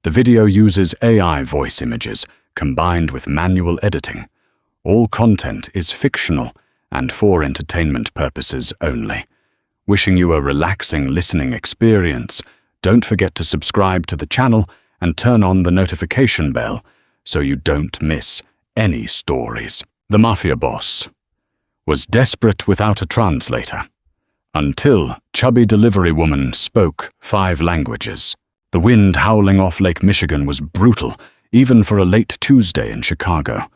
The video uses AI voice images combined with manual editing. All content is fictional and for entertainment purposes only. Wishing you a relaxing listening experience, don't forget to subscribe to the channel and turn on the notification bell so you don't miss any stories. The Mafia boss was desperate without a translator, until Chubby delivery woman spoke 5 languages. The wind howling off Lake Michigan was brutal, even for a late Tuesday in Chicago.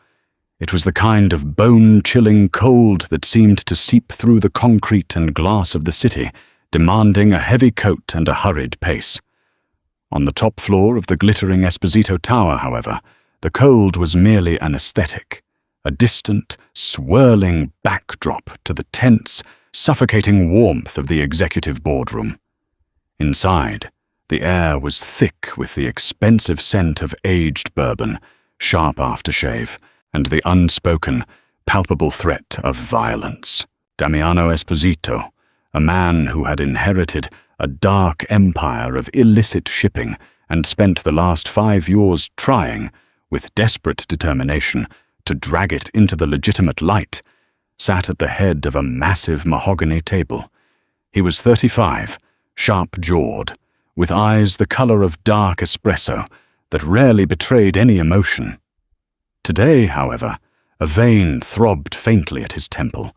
It was the kind of bone-chilling cold that seemed to seep through the concrete and glass of the city, demanding a heavy coat and a hurried pace. On the top floor of the glittering Esposito Tower, however, the cold was merely an aesthetic, a distant, swirling backdrop to the tense, suffocating warmth of the executive boardroom. Inside, the air was thick with the expensive scent of aged bourbon, sharp aftershave, and the unspoken, palpable threat of violence. Damiano Esposito, a man who had inherited a dark empire of illicit shipping and spent the last 5 years trying, with desperate determination, to drag it into the legitimate light, sat at the head of a massive mahogany table. He was 35, sharp-jawed, with eyes the color of dark espresso that rarely betrayed any emotion. Today, however, a vein throbbed faintly at his temple,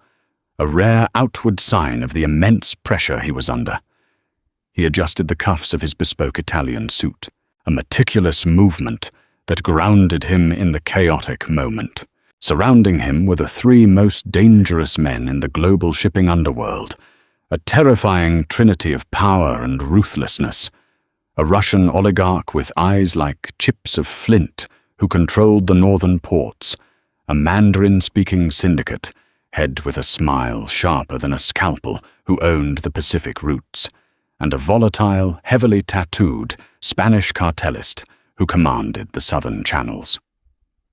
a rare outward sign of the immense pressure he was under. He adjusted the cuffs of his bespoke Italian suit, a meticulous movement that grounded him in the chaotic moment. Surrounding him were the 3 most dangerous men in the global shipping underworld, a terrifying trinity of power and ruthlessness. A Russian oligarch with eyes like chips of flint who controlled the northern ports, a Mandarin-speaking syndicate, head with a smile sharper than a scalpel, who owned the Pacific routes, and a volatile, heavily tattooed Spanish cartelist who commanded the southern channels.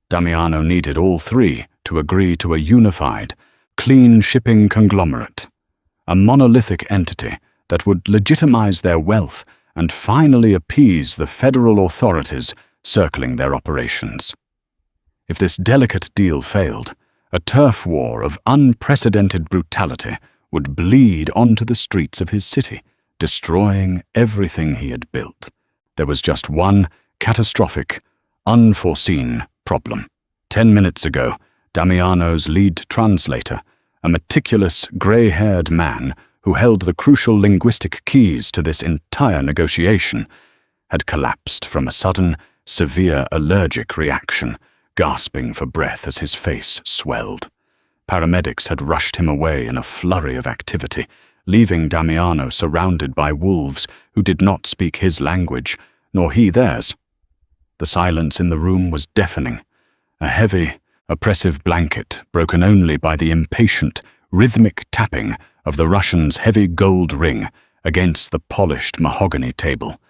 Damiano needed all 3 to agree to a unified, clean shipping conglomerate, a monolithic entity that would legitimize their wealth and finally appease the federal authorities circling their operations. If this delicate deal failed, a turf war of unprecedented brutality would bleed onto the streets of his city, destroying everything he had built. There was just one catastrophic, unforeseen problem. 10 minutes ago, Damiano's lead translator, a meticulous, grey-haired man who held the crucial linguistic keys to this entire negotiation, had collapsed from a sudden, severe allergic reaction, gasping for breath as his face swelled. Paramedics had rushed him away in a flurry of activity, leaving Damiano surrounded by wolves who did not speak his language, nor he theirs. The silence in the room was deafening, a heavy, oppressive blanket broken only by the impatient, rhythmic tapping of the Russian's heavy gold ring against the polished mahogany table,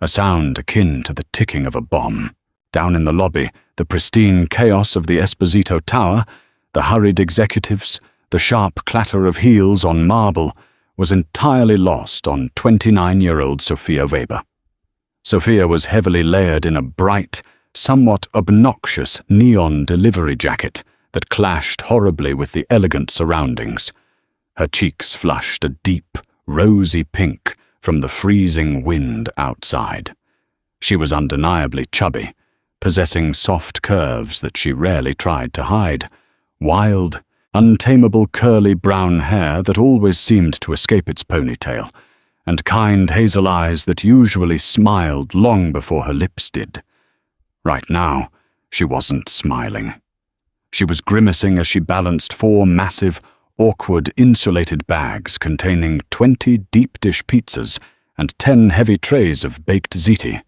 a sound akin to the ticking of a bomb. Down in the lobby, the pristine chaos of the Esposito Tower, the hurried executives, the sharp clatter of heels on marble, was entirely lost on 29-year-old Sophia Weber. Sophia was heavily layered in a bright, somewhat obnoxious neon delivery jacket that clashed horribly with the elegant surroundings. Her cheeks flushed a deep, rosy pink from the freezing wind outside. She was undeniably chubby, possessing soft curves that she rarely tried to hide, wild, untamable curly brown hair that always seemed to escape its ponytail, and kind hazel eyes that usually smiled long before her lips did. Right now, she wasn't smiling. She was grimacing as she balanced 4 massive, awkward, insulated bags containing 20 deep-dish pizzas and 10 heavy trays of baked ziti.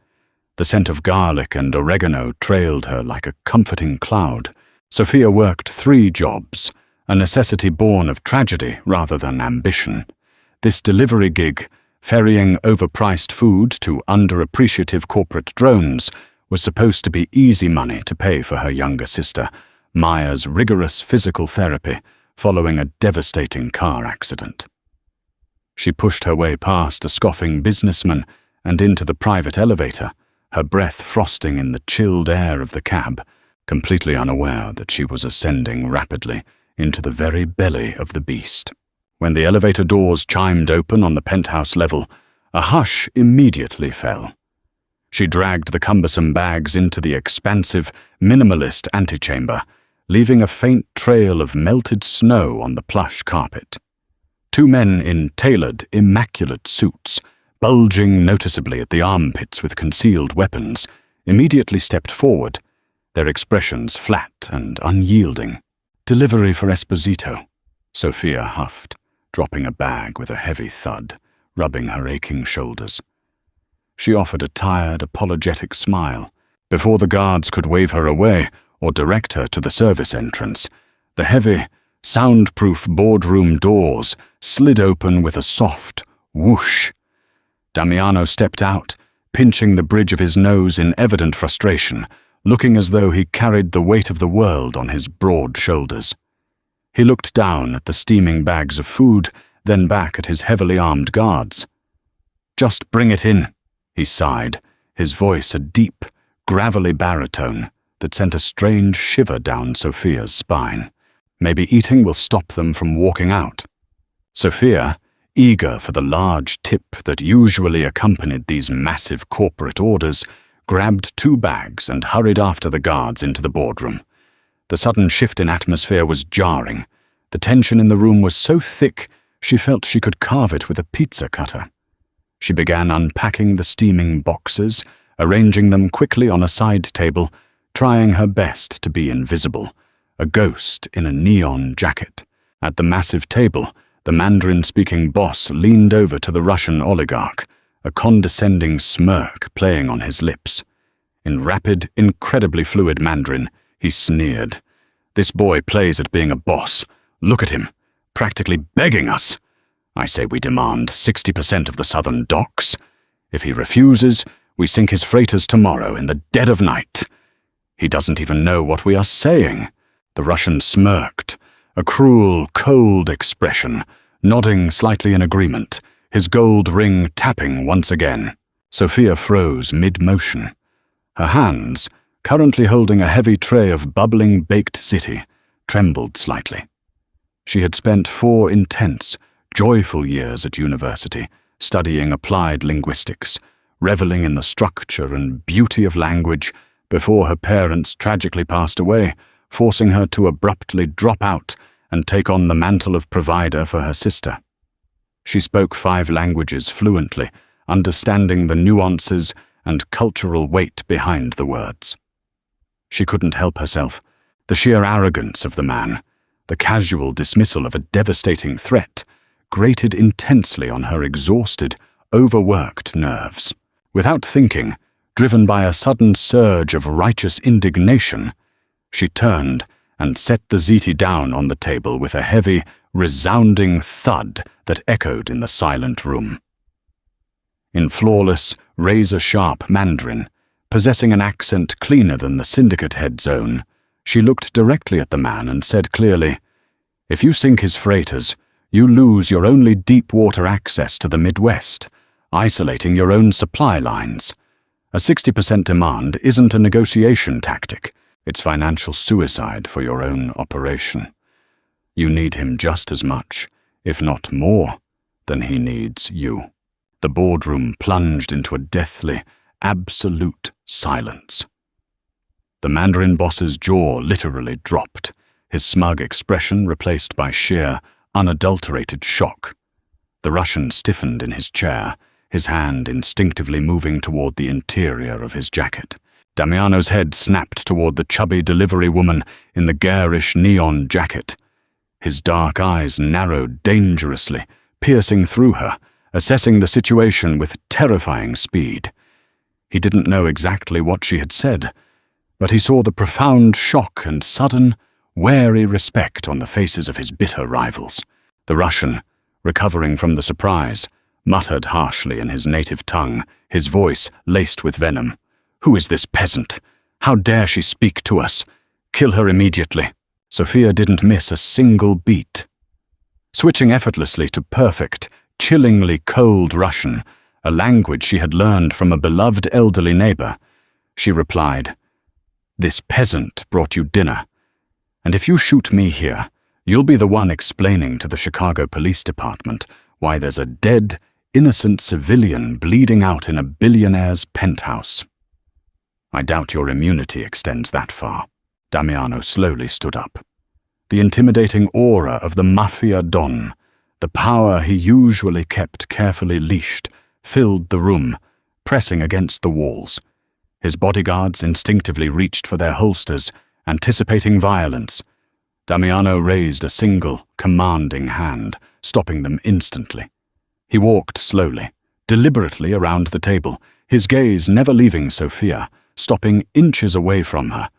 The scent of garlic and oregano trailed her like a comforting cloud. Sophia worked 3 jobs, a necessity born of tragedy rather than ambition. This delivery gig, ferrying overpriced food to underappreciative corporate drones, was supposed to be easy money to pay for her younger sister, Maya's rigorous physical therapy following a devastating car accident. She pushed her way past a scoffing businessman and into the private elevator, her breath frosting in the chilled air of the cab, completely unaware that she was ascending rapidly into the very belly of the beast. When the elevator doors chimed open on the penthouse level, a hush immediately fell. She dragged the cumbersome bags into the expansive, minimalist antechamber, leaving a faint trail of melted snow on the plush carpet. Two men in tailored, immaculate suits, bulging noticeably at the armpits with concealed weapons, immediately stepped forward, their expressions flat and unyielding. "Delivery for Esposito," Sophia huffed, dropping a bag with a heavy thud, rubbing her aching shoulders. She offered a tired, apologetic smile. Before the guards could wave her away or direct her to the service entrance, the heavy, soundproof boardroom doors slid open with a soft whoosh. Damiano stepped out, pinching the bridge of his nose in evident frustration, looking as though he carried the weight of the world on his broad shoulders. He looked down at the steaming bags of food, then back at his heavily armed guards. "Just bring it in," he sighed, his voice a deep, gravelly baritone that sent a strange shiver down Sophia's spine. Maybe eating will stop them from walking out. Sophia, eager for the large tip that usually accompanied these massive corporate orders, grabbed 2 bags and hurried after the guards into the boardroom. The sudden shift in atmosphere was jarring. The tension in the room was so thick she felt she could carve it with a pizza cutter. She began unpacking the steaming boxes, arranging them quickly on a side table, trying her best to be invisible, a ghost in a neon jacket. At the massive table, the Mandarin-speaking boss leaned over to the Russian oligarch, a condescending smirk playing on his lips. In rapid, incredibly fluid Mandarin, he sneered. "This boy plays at being a boss. Look at him, practically begging us. I say we demand 60% of the southern docks. If he refuses, we sink his freighters tomorrow in the dead of night. He doesn't even know what we are saying." The Russian smirked, a cruel, cold expression, nodding slightly in agreement, his gold ring tapping once again. Sophia froze mid-motion. Her hands, currently holding a heavy tray of bubbling baked ziti, trembled slightly. She had spent 4 intense, joyful years at university, studying applied linguistics, reveling in the structure and beauty of language, before her parents tragically passed away, forcing her to abruptly drop out and take on the mantle of provider for her sister. She spoke 5 languages fluently, understanding the nuances and cultural weight behind the words. She couldn't help herself. The sheer arrogance of the man, the casual dismissal of a devastating threat, grated intensely on her exhausted, overworked nerves. Without thinking, driven by a sudden surge of righteous indignation, she turned and set the ziti down on the table with a heavy, resounding thud that echoed in the silent room. In flawless, razor-sharp Mandarin, possessing an accent cleaner than the syndicate head's own, she looked directly at the man and said clearly, "If you sink his freighters, you lose your only deep-water access to the Midwest, isolating your own supply lines. A 60% demand isn't a negotiation tactic. It's financial suicide for your own operation. You need him just as much, if not more, than he needs you." The boardroom plunged into a deathly, absolute silence. The Mandarin boss's jaw literally dropped, his smug expression replaced by sheer, unadulterated shock. The Russian stiffened in his chair, his hand instinctively moving toward the interior of his jacket. Damiano's head snapped toward the chubby delivery woman in the garish neon jacket. His dark eyes narrowed dangerously, piercing through her, assessing the situation with terrifying speed. He didn't know exactly what she had said, but he saw the profound shock and sudden, wary respect on the faces of his bitter rivals. The Russian, recovering from the surprise, muttered harshly in his native tongue, his voice laced with venom. "Who is this peasant? How dare she speak to us? Kill her immediately." Sophia didn't miss a single beat. Switching effortlessly to perfect, chillingly cold Russian, a language she had learned from a beloved elderly neighbor. She replied, "This peasant brought you dinner, and if you shoot me here, you'll be the one explaining to the Chicago Police Department why there's a dead, innocent civilian bleeding out in a billionaire's penthouse." "I doubt your immunity extends that far." Damiano slowly stood up. The intimidating aura of the Mafia Don, the power he usually kept carefully leashed, filled the room, pressing against the walls. His bodyguards instinctively reached for their holsters, anticipating violence. Damiano raised a single, commanding hand, stopping them instantly. He walked slowly, deliberately around the table, his gaze never leaving Sophia, stopping inches away from her,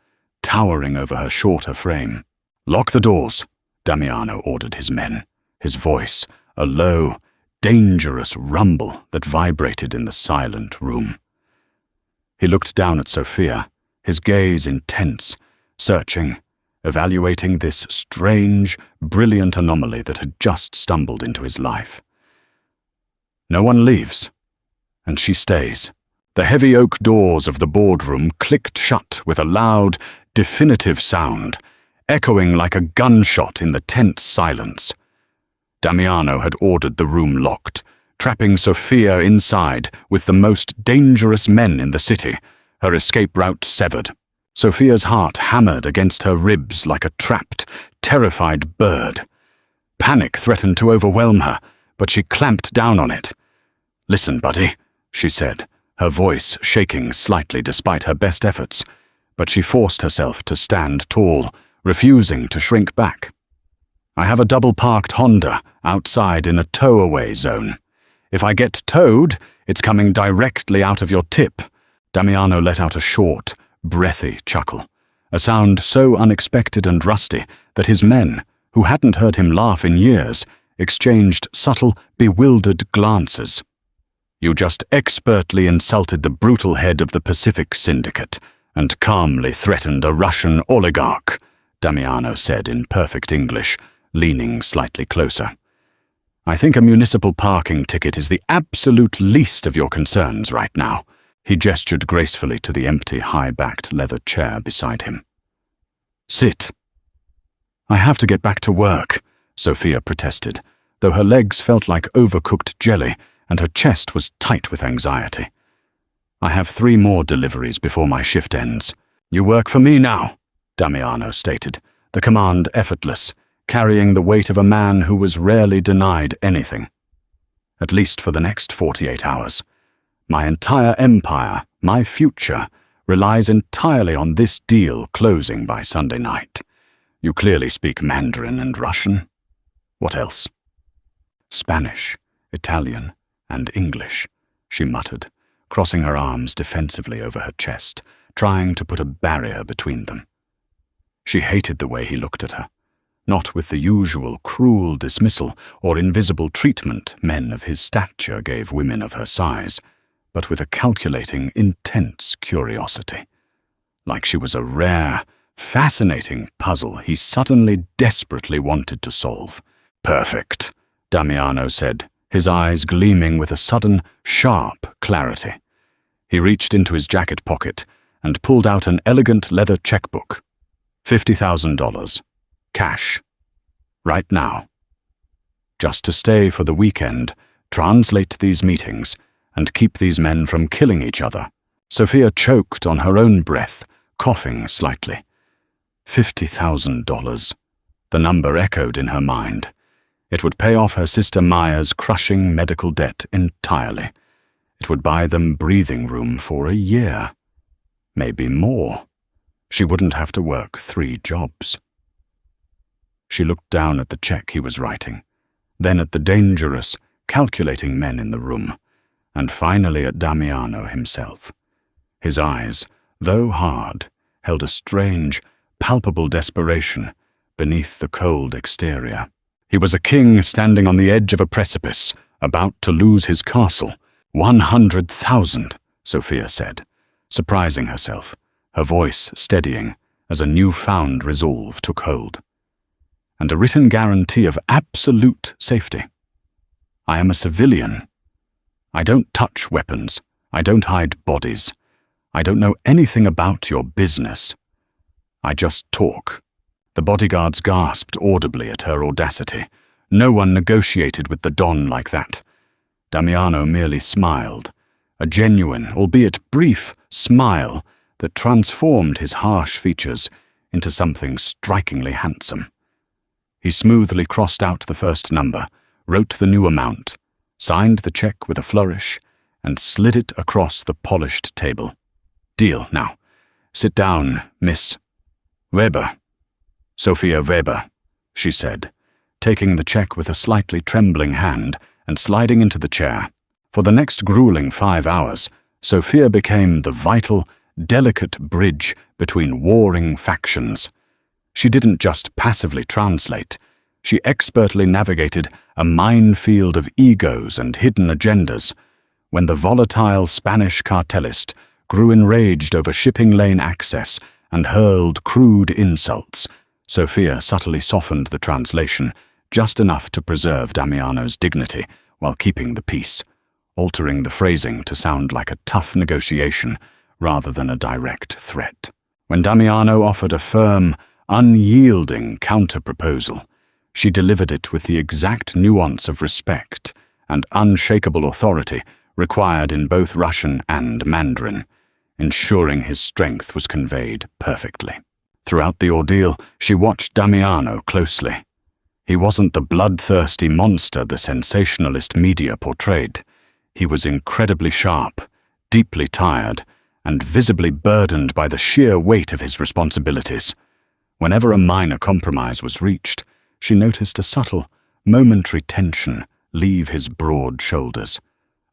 towering over her shorter frame. "Lock the doors," Damiano ordered his men, his voice a low, dangerous rumble that vibrated in the silent room. He looked down at Sophia, his gaze intense, searching, evaluating this strange, brilliant anomaly that had just stumbled into his life. No one leaves, and she stays. The heavy oak doors of the boardroom clicked shut with a loud, definitive sound, echoing like a gunshot in the tense silence. Damiano had ordered the room locked, trapping Sophia inside with the most dangerous men in the city, her escape route severed. Sophia's heart hammered against her ribs like a trapped, terrified bird. Panic threatened to overwhelm her, but she clamped down on it. "Listen, buddy," she said, her voice shaking slightly despite her best efforts, but she forced herself to stand tall, refusing to shrink back. "I have a double-parked Honda outside in a tow-away zone. If I get towed, it's coming directly out of your tip." Damiano let out a short, breathy chuckle, a sound so unexpected and rusty that his men, who hadn't heard him laugh in years, exchanged subtle, bewildered glances. "You just expertly insulted the brutal head of the Pacific Syndicate and calmly threatened a Russian oligarch," Damiano said in perfect English, leaning slightly closer. "I think a municipal parking ticket is the absolute least of your concerns right now." He gestured gracefully to the empty, high-backed leather chair beside him. "Sit." "I have to get back to work," Sophia protested, though her legs felt like overcooked jelly and her chest was tight with anxiety. "I have 3 more deliveries before my shift ends." "You work for me now," Damiano stated, the command effortless, carrying the weight of a man who was rarely denied anything. "At least for the next 48 hours. My entire empire, my future, relies entirely on this deal closing by Sunday night. You clearly speak Mandarin and Russian. What else?" "Spanish, Italian, and English," she muttered, crossing her arms defensively over her chest, trying to put a barrier between them. She hated the way he looked at her, not with the usual cruel dismissal or invisible treatment men of his stature gave women of her size, but with a calculating, intense curiosity. Like she was a rare, fascinating puzzle he suddenly desperately wanted to solve. "Perfect," Damiano said, his eyes gleaming with a sudden, sharp clarity. He reached into his jacket pocket and pulled out an elegant leather checkbook. $50,000. Cash. Right now. Just to stay for the weekend, translate these meetings, and keep these men from killing each other. Sophia choked on her own breath, coughing slightly. $50,000. The number echoed in her mind. It would pay off her sister Maya's crushing medical debt entirely. It would buy them breathing room for a year. Maybe more. She wouldn't have to work 3 jobs. She looked down at the check he was writing, then at the dangerous, calculating men in the room, and finally at Damiano himself. His eyes, though hard, held a strange, palpable desperation beneath the cold exterior. He was a king standing on the edge of a precipice, about to lose his castle. 100,000, Sophia said, surprising herself, her voice steadying as a newfound resolve took hold. And a written guarantee of absolute safety. "I am a civilian. I don't touch weapons. I don't hide bodies. I don't know anything about your business. I just talk." The bodyguards gasped audibly at her audacity. No one negotiated with the Don like that. Damiano merely smiled, a genuine, albeit brief, smile that transformed his harsh features into something strikingly handsome. He smoothly crossed out the first number, wrote the new amount, signed the check with a flourish, and slid it across the polished table. "Deal, now. Sit down, Miss Weber. Sophia Weber," she said, taking the check with a slightly trembling hand and sliding into the chair. For the next grueling 5 hours, Sophia became the vital, delicate bridge between warring factions. She didn't just passively translate. She expertly navigated a minefield of egos and hidden agendas. When the volatile Spanish cartelist grew enraged over shipping lane access and hurled crude insults, Sophia subtly softened the translation, just enough to preserve Damiano's dignity while keeping the peace, altering the phrasing to sound like a tough negotiation rather than a direct threat. When Damiano offered a firm, unyielding counter-proposal, she delivered it with the exact nuance of respect and unshakable authority required in both Russian and Mandarin, ensuring his strength was conveyed perfectly. Throughout the ordeal, she watched Damiano closely. He wasn't the bloodthirsty monster the sensationalist media portrayed. He was incredibly sharp, deeply tired, and visibly burdened by the sheer weight of his responsibilities. Whenever a minor compromise was reached, she noticed a subtle, momentary tension leave his broad shoulders,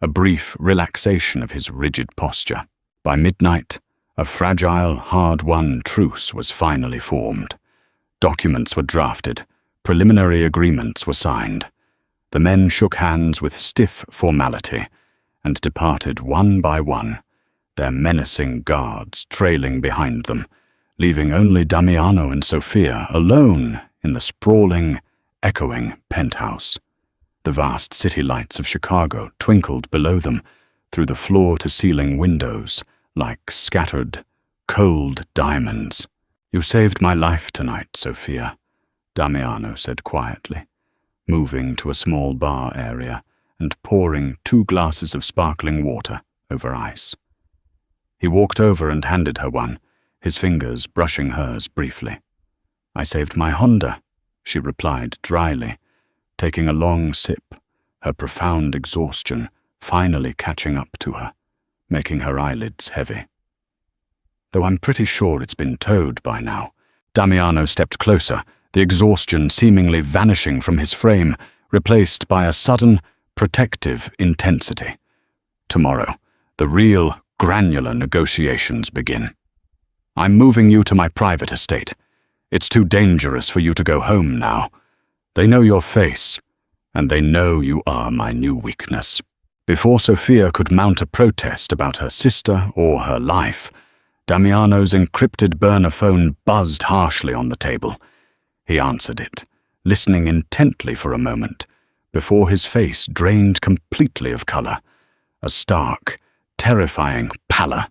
a brief relaxation of his rigid posture. By midnight, a fragile, hard-won truce was finally formed. Documents were drafted, preliminary agreements were signed. The men shook hands with stiff formality and departed one by one, their menacing guards trailing behind them, leaving only Damiano and Sophia alone in the sprawling, echoing penthouse. The vast city lights of Chicago twinkled below them through the floor-to-ceiling windows like scattered, cold diamonds. "You saved my life tonight, Sophia," Damiano said quietly, moving to a small bar area and pouring 2 glasses of sparkling water over ice. He walked over and handed her one, his fingers brushing hers briefly. "I saved my Honda," she replied dryly, taking a long sip, her profound exhaustion finally catching up to her, making her eyelids heavy. "Though I'm pretty sure it's been towed by now." Damiano stepped closer, the exhaustion seemingly vanishing from his frame, replaced by a sudden, protective intensity. "Tomorrow, the real, granular negotiations begin. I'm moving you to my private estate. It's too dangerous for you to go home now. They know your face, and they know you are my new weakness." Before Sophia could mount a protest about her sister or her life, Damiano's encrypted burner phone buzzed harshly on the table. He answered it, listening intently for a moment, before his face drained completely of color, a stark, terrifying pallor.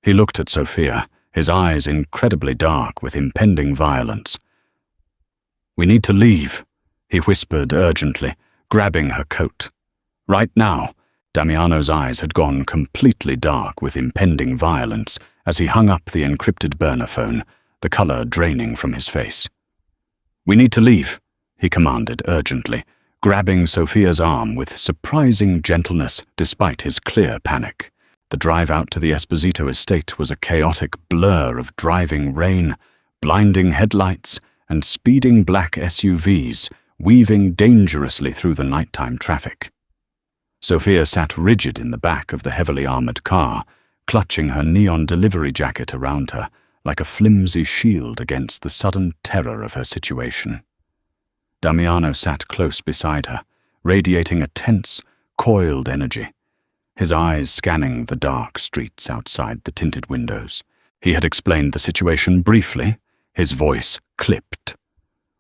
He looked at Sophia, his eyes incredibly dark with impending violence. "We need to leave," he whispered urgently, grabbing her coat. Right now, Damiano's eyes had gone completely dark with impending violence as he hung up the encrypted burner phone, the color draining from his face. "We need to leave," he commanded urgently, grabbing Sophia's arm with surprising gentleness despite his clear panic. The drive out to the Esposito estate was a chaotic blur of driving rain, blinding headlights, and speeding black SUVs, weaving dangerously through the nighttime traffic. Sophia sat rigid in the back of the heavily armored car, clutching her neon delivery jacket around her like a flimsy shield against the sudden terror of her situation. Damiano sat close beside her, radiating a tense, coiled energy, his eyes scanning the dark streets outside the tinted windows. He had explained the situation briefly, his voice clipped.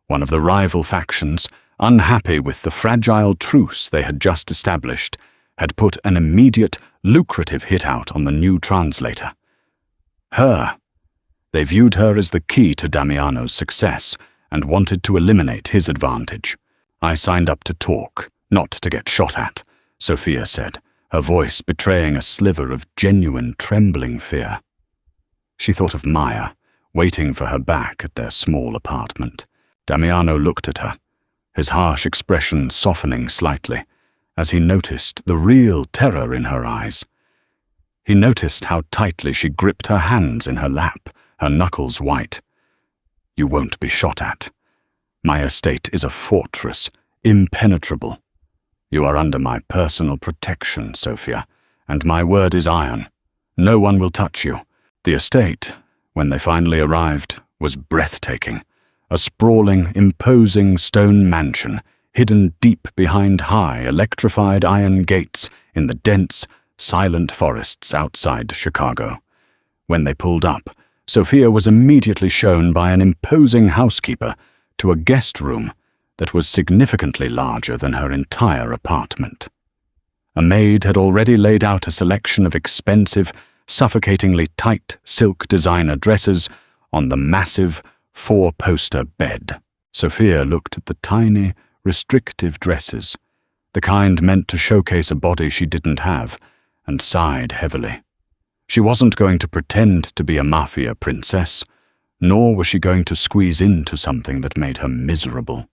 One of the rival factions, unhappy with the fragile truce they had just established, had put an immediate, lucrative hit out on the new Translator. Her. They viewed her as the key to Damiano's success and wanted to eliminate his advantage. "I signed up to talk, not to get shot at," Sophia said, her voice betraying a sliver of genuine, trembling fear. She thought of Maya, waiting for her back at their small apartment. Damiano looked at her, his harsh expression softening slightly, as he noticed the real terror in her eyes. He noticed how tightly she gripped her hands in her lap, her knuckles white. "You won't be shot at. My estate is a fortress, impenetrable. You are under my personal protection, Sophia, and my word is iron. No one will touch you." The estate, when they finally arrived, was breathtaking. A sprawling, imposing stone mansion, hidden deep behind high, electrified iron gates in the dense, silent forests outside Chicago. When they pulled up, Sophia was immediately shown by an imposing housekeeper to a guest room that was significantly larger than her entire apartment. A maid had already laid out a selection of expensive, suffocatingly tight silk designer dresses on the massive, four-poster bed. Sophia looked at the tiny, restrictive dresses, the kind meant to showcase a body she didn't have, and sighed heavily. She wasn't going to pretend to be a Mafia princess, nor was she going to squeeze into something that made her miserable.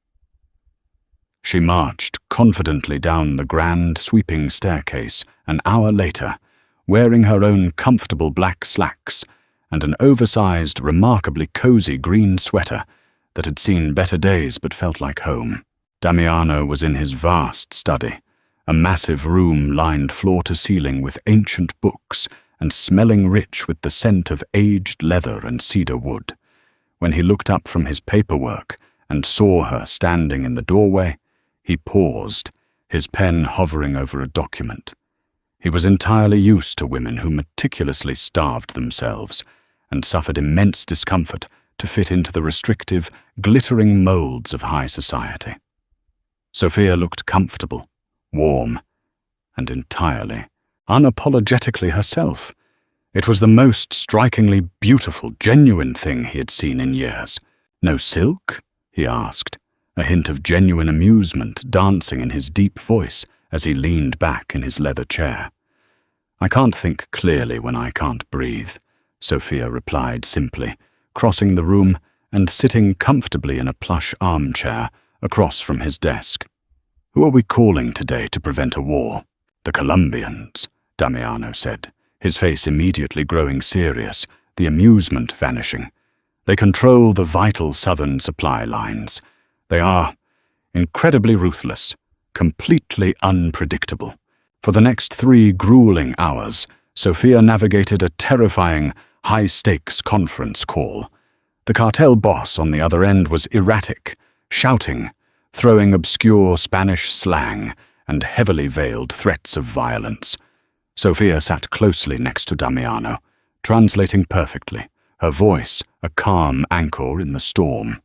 She marched confidently down the grand, sweeping staircase an hour later, wearing her own comfortable black slacks and an oversized, remarkably cozy green sweater that had seen better days but felt like home. Damiano was in his vast study, a massive room lined floor to ceiling with ancient books and smelling rich with the scent of aged leather and cedar wood. When he looked up from his paperwork and saw her standing in the doorway, he paused, his pen hovering over a document. He was entirely used to women who meticulously starved themselves and suffered immense discomfort to fit into the restrictive, glittering molds of high society. Sophia looked comfortable, warm, and entirely, unapologetically herself. It was the most strikingly beautiful, genuine thing he had seen in years. "No silk?" he asked, a hint of genuine amusement dancing in his deep voice as he leaned back in his leather chair. "I can't think clearly when I can't breathe," Sophia replied simply, crossing the room and sitting comfortably in a plush armchair across from his desk. "Who are we calling today to prevent a war?" "The Colombians," Damiano said, his face immediately growing serious, the amusement vanishing. "They control the vital southern supply lines. They are incredibly ruthless, completely unpredictable." For the next 3 grueling hours, Sophia navigated a terrifying, high-stakes conference call. The cartel boss on the other end was erratic, shouting, throwing obscure Spanish slang and heavily veiled threats of violence. Sophia sat closely next to Damiano, translating perfectly, her voice a calm anchor in the storm.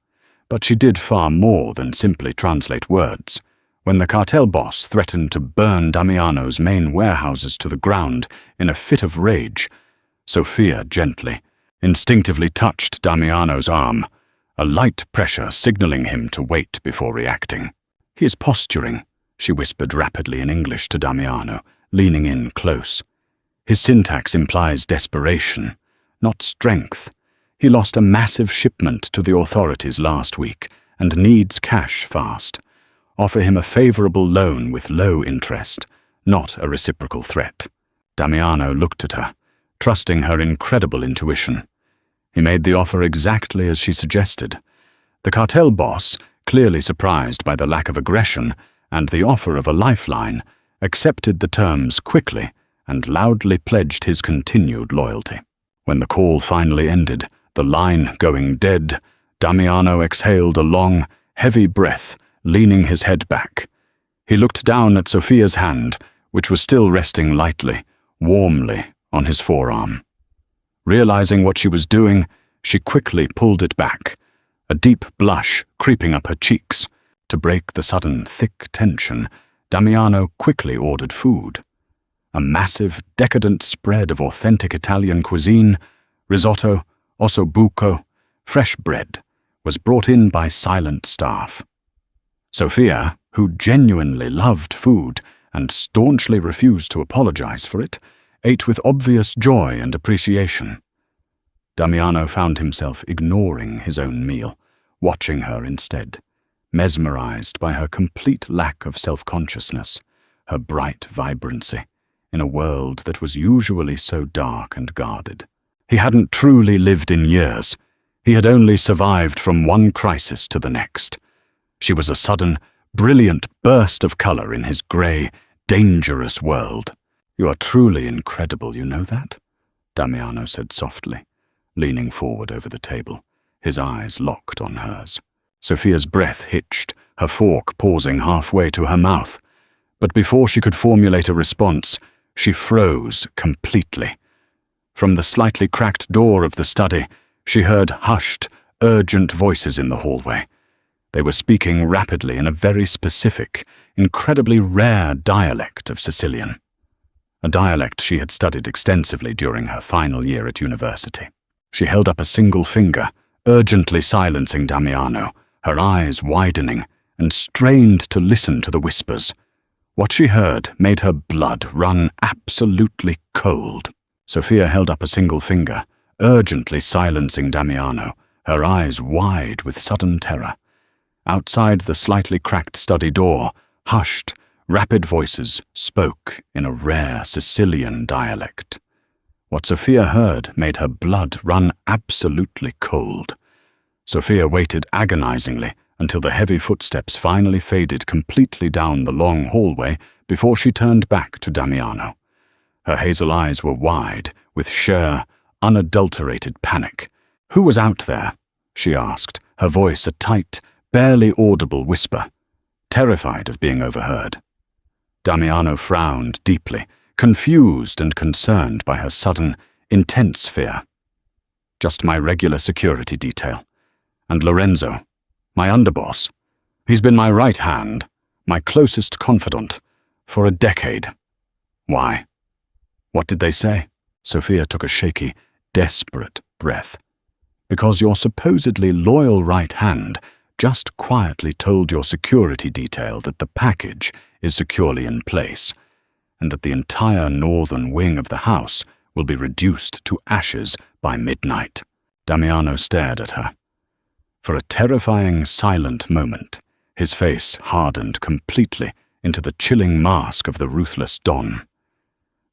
But she did far more than simply translate words. When the cartel boss threatened to burn Damiano's main warehouses to the ground in a fit of rage, Sophia gently, instinctively touched Damiano's arm, a light pressure signaling him to wait before reacting. "He is posturing," she whispered rapidly in English to Damiano, leaning in close. "His syntax implies desperation, not strength. He lost a massive shipment to the authorities last week and needs cash fast. Offer him a favorable loan with low interest, not a reciprocal threat." Damiano looked at her, trusting her incredible intuition. He made the offer exactly as she suggested. The cartel boss, clearly surprised by the lack of aggression and the offer of a lifeline, accepted the terms quickly and loudly pledged his continued loyalty. When the call finally ended, the line going dead, Damiano exhaled a long, heavy breath, leaning his head back. He looked down at Sophia's hand, which was still resting lightly, warmly, on his forearm. Realizing what she was doing, she quickly pulled it back, a deep blush creeping up her cheeks. To break the sudden, thick tension, Damiano quickly ordered food. A massive, decadent spread of authentic Italian cuisine, risotto, ossobuco, fresh bread, was brought in by silent staff. Sophia, who genuinely loved food and staunchly refused to apologize for it, ate with obvious joy and appreciation. Damiano found himself ignoring his own meal, watching her instead, mesmerized by her complete lack of self-consciousness, her bright vibrancy, in a world that was usually so dark and guarded. He hadn't truly lived in years. He had only survived from one crisis to the next. She was a sudden, brilliant burst of color in his grey, dangerous world. "You are truly incredible, you know that?" Damiano said softly, leaning forward over the table, his eyes locked on hers. Sophia's breath hitched, her fork pausing halfway to her mouth. But before she could formulate a response, she froze completely. From the slightly cracked door of the study, she heard hushed, urgent voices in the hallway. They were speaking rapidly in a very specific, incredibly rare dialect of Sicilian. A dialect she had studied extensively during her final year at university. She held up a single finger, urgently silencing Damiano, her eyes widening, and strained to listen to the whispers. What she heard made her blood run absolutely cold. Sophia held up a single finger, urgently silencing Damiano, her eyes wide with sudden terror. Outside the slightly cracked study door, hushed, rapid voices spoke in a rare Sicilian dialect. What Sophia heard made her blood run absolutely cold. Sophia waited agonizingly until the heavy footsteps finally faded completely down the long hallway before she turned back to Damiano. Her hazel eyes were wide, with sheer, unadulterated panic. "Who was out there?" she asked, her voice a tight, barely audible whisper, terrified of being overheard. Damiano frowned deeply, confused and concerned by her sudden, intense fear. "Just my regular security detail. And Lorenzo, my underboss. He's been my right hand, my closest confidant, for a decade." "Why? What did they say?" Sophia took a shaky, desperate breath. "Because your supposedly loyal right hand just quietly told your security detail that the package is securely in place, and that the entire northern wing of the house will be reduced to ashes by midnight." Damiano stared at her. For a terrifying, silent moment, his face hardened completely into the chilling mask of the ruthless Don.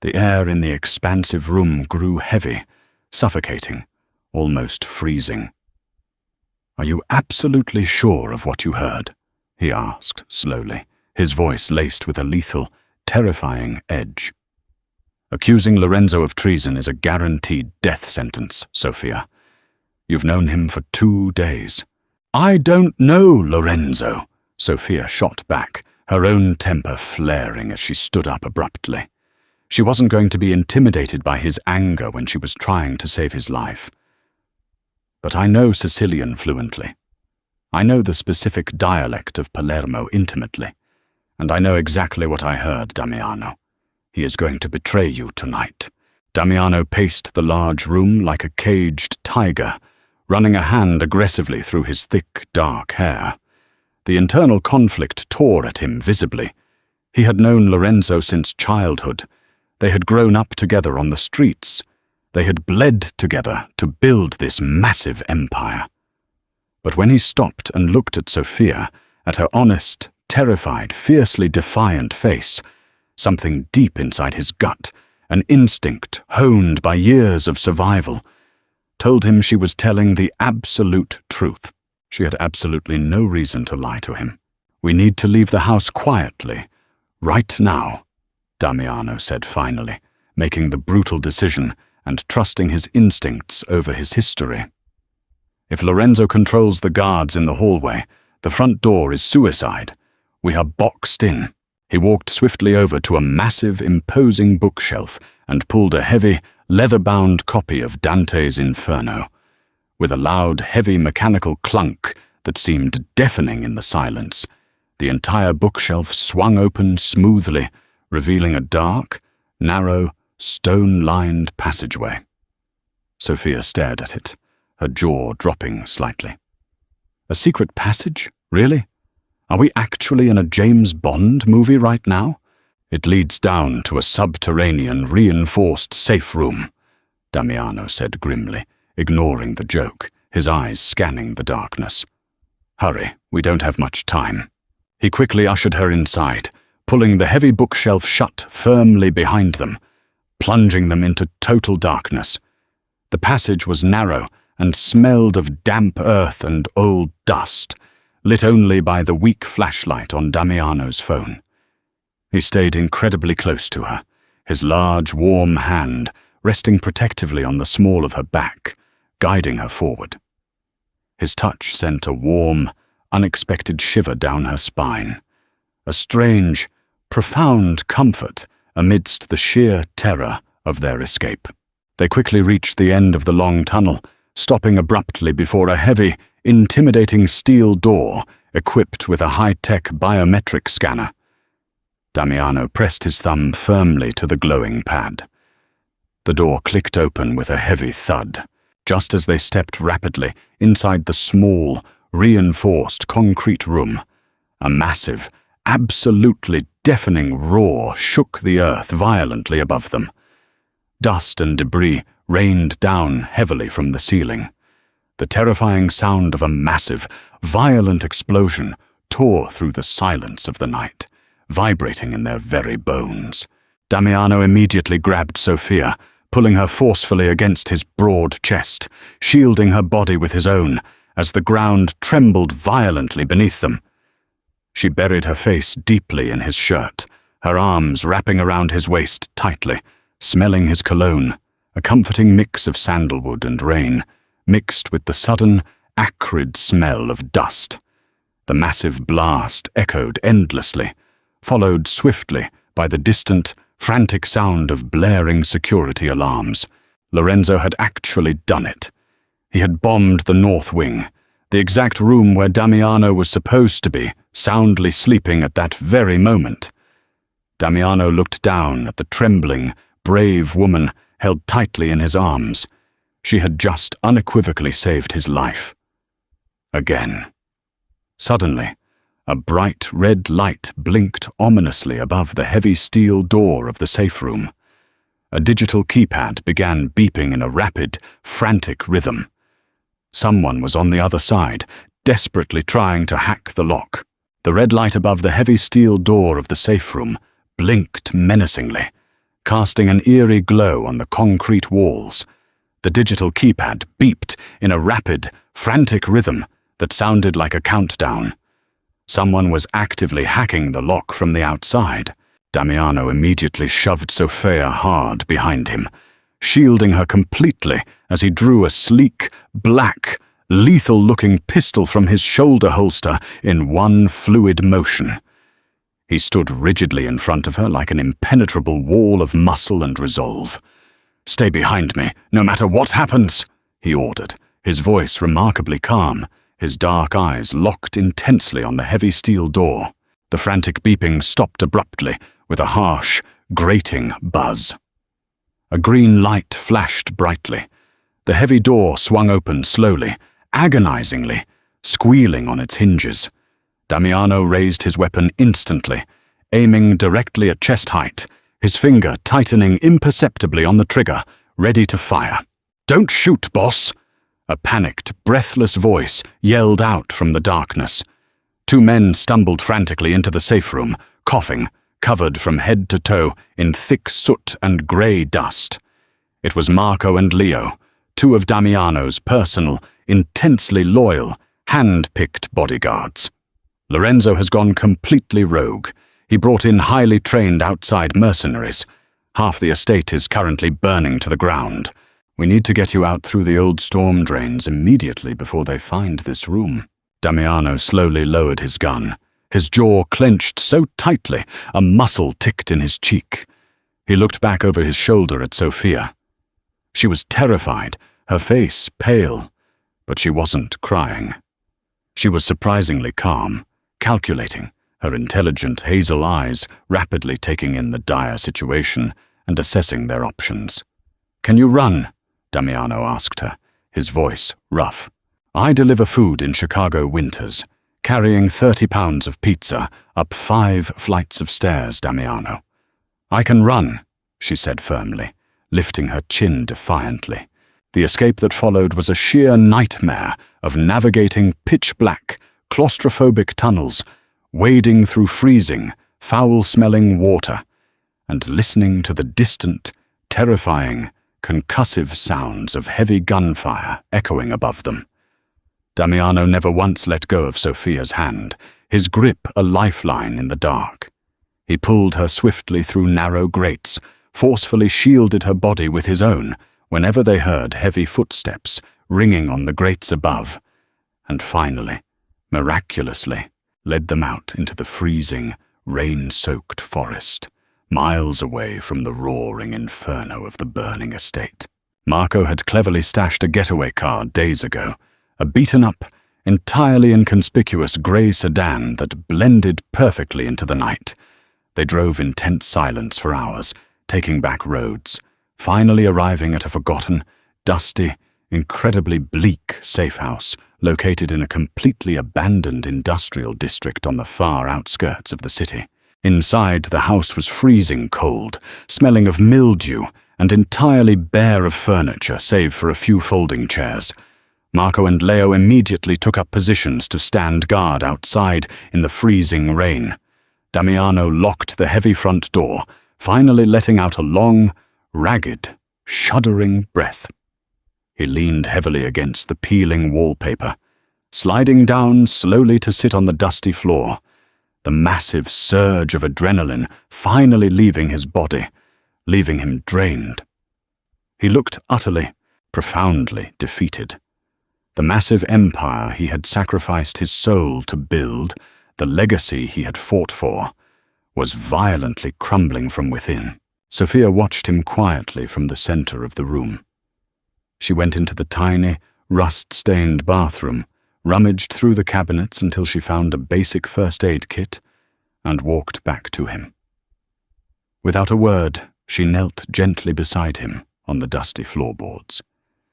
The air in the expansive room grew heavy, suffocating, almost freezing. "Are you absolutely sure of what you heard?" he asked slowly, his voice laced with a lethal, terrifying edge. "Accusing Lorenzo of treason is a guaranteed death sentence, Sophia. You've known him for 2 days." "I don't know Lorenzo," Sophia shot back, her own temper flaring as she stood up abruptly. She wasn't going to be intimidated by his anger when she was trying to save his life. "But I know Sicilian fluently. I know the specific dialect of Palermo intimately, and I know exactly what I heard, Damiano. He is going to betray you tonight." Damiano paced the large room like a caged tiger, running a hand aggressively through his thick, dark hair. The internal conflict tore at him visibly. He had known Lorenzo since childhood. They had grown up together on the streets. They had bled together to build this massive empire. But when he stopped and looked at Sophia, at her honest, terrified, fiercely defiant face, something deep inside his gut, an instinct honed by years of survival, told him she was telling the absolute truth. She had absolutely no reason to lie to him. "We need to leave the house quietly, right now," Damiano said finally, making the brutal decision and trusting his instincts over his history. "If Lorenzo controls the guards in the hallway, the front door is suicide. We are boxed in." He walked swiftly over to a massive, imposing bookshelf and pulled a heavy, leather-bound copy of Dante's Inferno. With a loud, heavy mechanical clunk that seemed deafening in the silence, the entire bookshelf swung open smoothly, revealing a dark, narrow, stone-lined passageway. Sophia stared at it, her jaw dropping slightly. A secret passage? Really? Are we actually in a James Bond movie right now? It leads down to a subterranean, reinforced safe room, Damiano said grimly, ignoring the joke, his eyes scanning the darkness. Hurry, we don't have much time. He quickly ushered her inside, pulling the heavy bookshelf shut firmly behind them, plunging them into total darkness. The passage was narrow and smelled of damp earth and old dust, lit only by the weak flashlight on Damiano's phone. He stayed incredibly close to her, his large, warm hand resting protectively on the small of her back, guiding her forward. His touch sent a warm, unexpected shiver down her spine, a strange, profound comfort amidst the sheer terror of their escape. They quickly reached the end of the long tunnel, stopping abruptly before a heavy, intimidating steel door equipped with a high-tech biometric scanner. Damiano pressed his thumb firmly to the glowing pad. The door clicked open with a heavy thud, just as they stepped rapidly inside the small, reinforced concrete room. A massive, absolutely deafening roar shook the earth violently above them. Dust and debris rained down heavily from the ceiling. The terrifying sound of a massive, violent explosion tore through the silence of the night, vibrating in their very bones. Damiano immediately grabbed Sophia, pulling her forcefully against his broad chest, shielding her body with his own, as the ground trembled violently beneath them. She buried her face deeply in his shirt, her arms wrapping around his waist tightly, smelling his cologne, a comforting mix of sandalwood and rain, mixed with the sudden, acrid smell of dust. The massive blast echoed endlessly, followed swiftly by the distant, frantic sound of blaring security alarms. Lorenzo had actually done it. He had bombed the north wing, the exact room where Damiano was supposed to be, soundly sleeping at that very moment. Damiano looked down at the trembling, brave woman held tightly in his arms. She had just unequivocally saved his life. Again. Suddenly, a bright red light blinked ominously above the heavy steel door of the safe room. A digital keypad began beeping in a rapid, frantic rhythm. Someone was on the other side, desperately trying to hack the lock. The red light above the heavy steel door of the safe room blinked menacingly, casting an eerie glow on the concrete walls. The digital keypad beeped in a rapid, frantic rhythm that sounded like a countdown. Someone was actively hacking the lock from the outside. Damiano immediately shoved Sophia hard behind him, shielding her completely as he drew a sleek, black, lethal-looking pistol from his shoulder holster in one fluid motion. He stood rigidly in front of her like an impenetrable wall of muscle and resolve. "Stay behind me, no matter what happens," he ordered, his voice remarkably calm, his dark eyes locked intensely on the heavy steel door. The frantic beeping stopped abruptly with a harsh, grating buzz. A green light flashed brightly. The heavy door swung open slowly, agonizingly, squealing on its hinges. Damiano raised his weapon instantly, aiming directly at chest height, his finger tightening imperceptibly on the trigger, ready to fire. "Don't shoot, boss!" A panicked, breathless voice yelled out from the darkness. Two men stumbled frantically into the safe room, coughing, covered from head to toe in thick soot and grey dust. It was Marco and Leo, two of Damiano's personal, intensely loyal, hand-picked bodyguards. Lorenzo has gone completely rogue. He brought in highly trained outside mercenaries. Half the estate is currently burning to the ground. We need to get you out through the old storm drains immediately before they find this room. Damiano slowly lowered his gun, his jaw clenched so tightly a muscle ticked in his cheek. He looked back over his shoulder at Sophia. She was terrified, her face pale, but she wasn't crying. She was surprisingly calm, calculating, her intelligent hazel eyes rapidly taking in the dire situation and assessing their options. "Can you run?" Damiano asked her, his voice rough. "I deliver food in Chicago winters, carrying 30 pounds of pizza up 5 flights of stairs, Damiano." "I can run," she said firmly, lifting her chin defiantly. The escape that followed was a sheer nightmare of navigating pitch-black, claustrophobic tunnels, wading through freezing, foul-smelling water, and listening to the distant, terrifying, concussive sounds of heavy gunfire echoing above them. Damiano never once let go of Sophia's hand, his grip a lifeline in the dark. He pulled her swiftly through narrow grates, forcefully shielded her body with his own whenever they heard heavy footsteps ringing on the grates above, and finally, miraculously, led them out into the freezing, rain-soaked forest, miles away from the roaring inferno of the burning estate. Marco had cleverly stashed a getaway car days ago, a beaten-up, entirely inconspicuous grey sedan that blended perfectly into the night. They drove in tense silence for hours, taking back roads, finally arriving at a forgotten, dusty, incredibly bleak safe house located in a completely abandoned industrial district on the far outskirts of the city. Inside, the house was freezing cold, smelling of mildew and entirely bare of furniture save for a few folding chairs. Marco and Leo immediately took up positions to stand guard outside in the freezing rain. Damiano locked the heavy front door, finally letting out a long, ragged, shuddering breath. He leaned heavily against the peeling wallpaper, sliding down slowly to sit on the dusty floor, the massive surge of adrenaline finally leaving his body, leaving him drained. He looked utterly, profoundly defeated. The massive empire he had sacrificed his soul to build, the legacy he had fought for, was violently crumbling from within. Sophia watched him quietly from the center of the room. She went into the tiny, rust-stained bathroom, rummaged through the cabinets until she found a basic first aid kit, and walked back to him. Without a word, she knelt gently beside him on the dusty floorboards.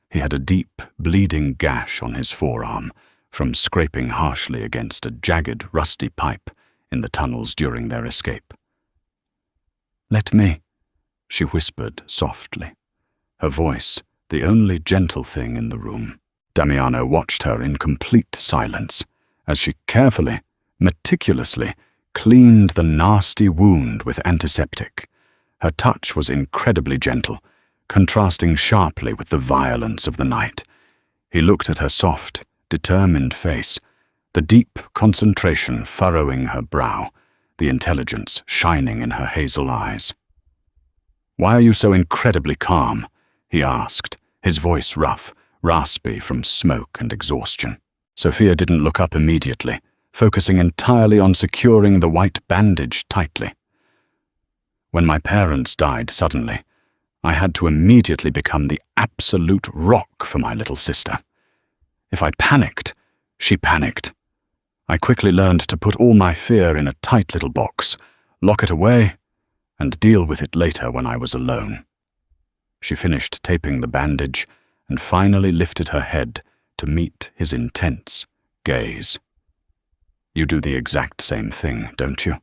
He had a deep, bleeding gash on his forearm from scraping harshly against a jagged, rusty pipe in the tunnels during their escape. "Let me," she whispered softly, her voice the only gentle thing in the room. Damiano watched her in complete silence as she carefully, meticulously cleaned the nasty wound with antiseptic. Her touch was incredibly gentle, contrasting sharply with the violence of the night. He looked at her soft, determined face, the deep concentration furrowing her brow, the intelligence shining in her hazel eyes. "Why are you so incredibly calm?" he asked, his voice rough, raspy from smoke and exhaustion. Sophia didn't look up immediately, focusing entirely on securing the white bandage tightly. "When my parents died suddenly, I had to immediately become the absolute rock for my little sister. If I panicked, she panicked. I quickly learned to put all my fear in a tight little box, lock it away, and deal with it later when I was alone." She finished taping the bandage and finally lifted her head to meet his intense gaze. "You do the exact same thing, don't you?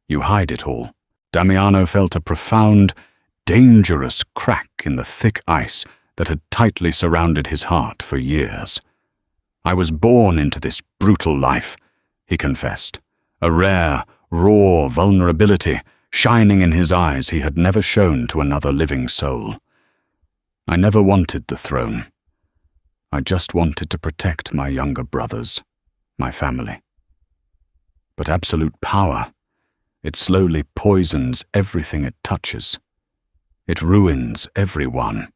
You hide it all." Damiano felt a profound, dangerous crack in the thick ice that had tightly surrounded his heart for years. "I was born into this brutal life," he confessed, a rare, raw vulnerability shining in his eyes he had never shown to another living soul. "I never wanted the throne. I just wanted to protect my younger brothers, my family. But absolute power, it slowly poisons everything it touches. It ruins everyone."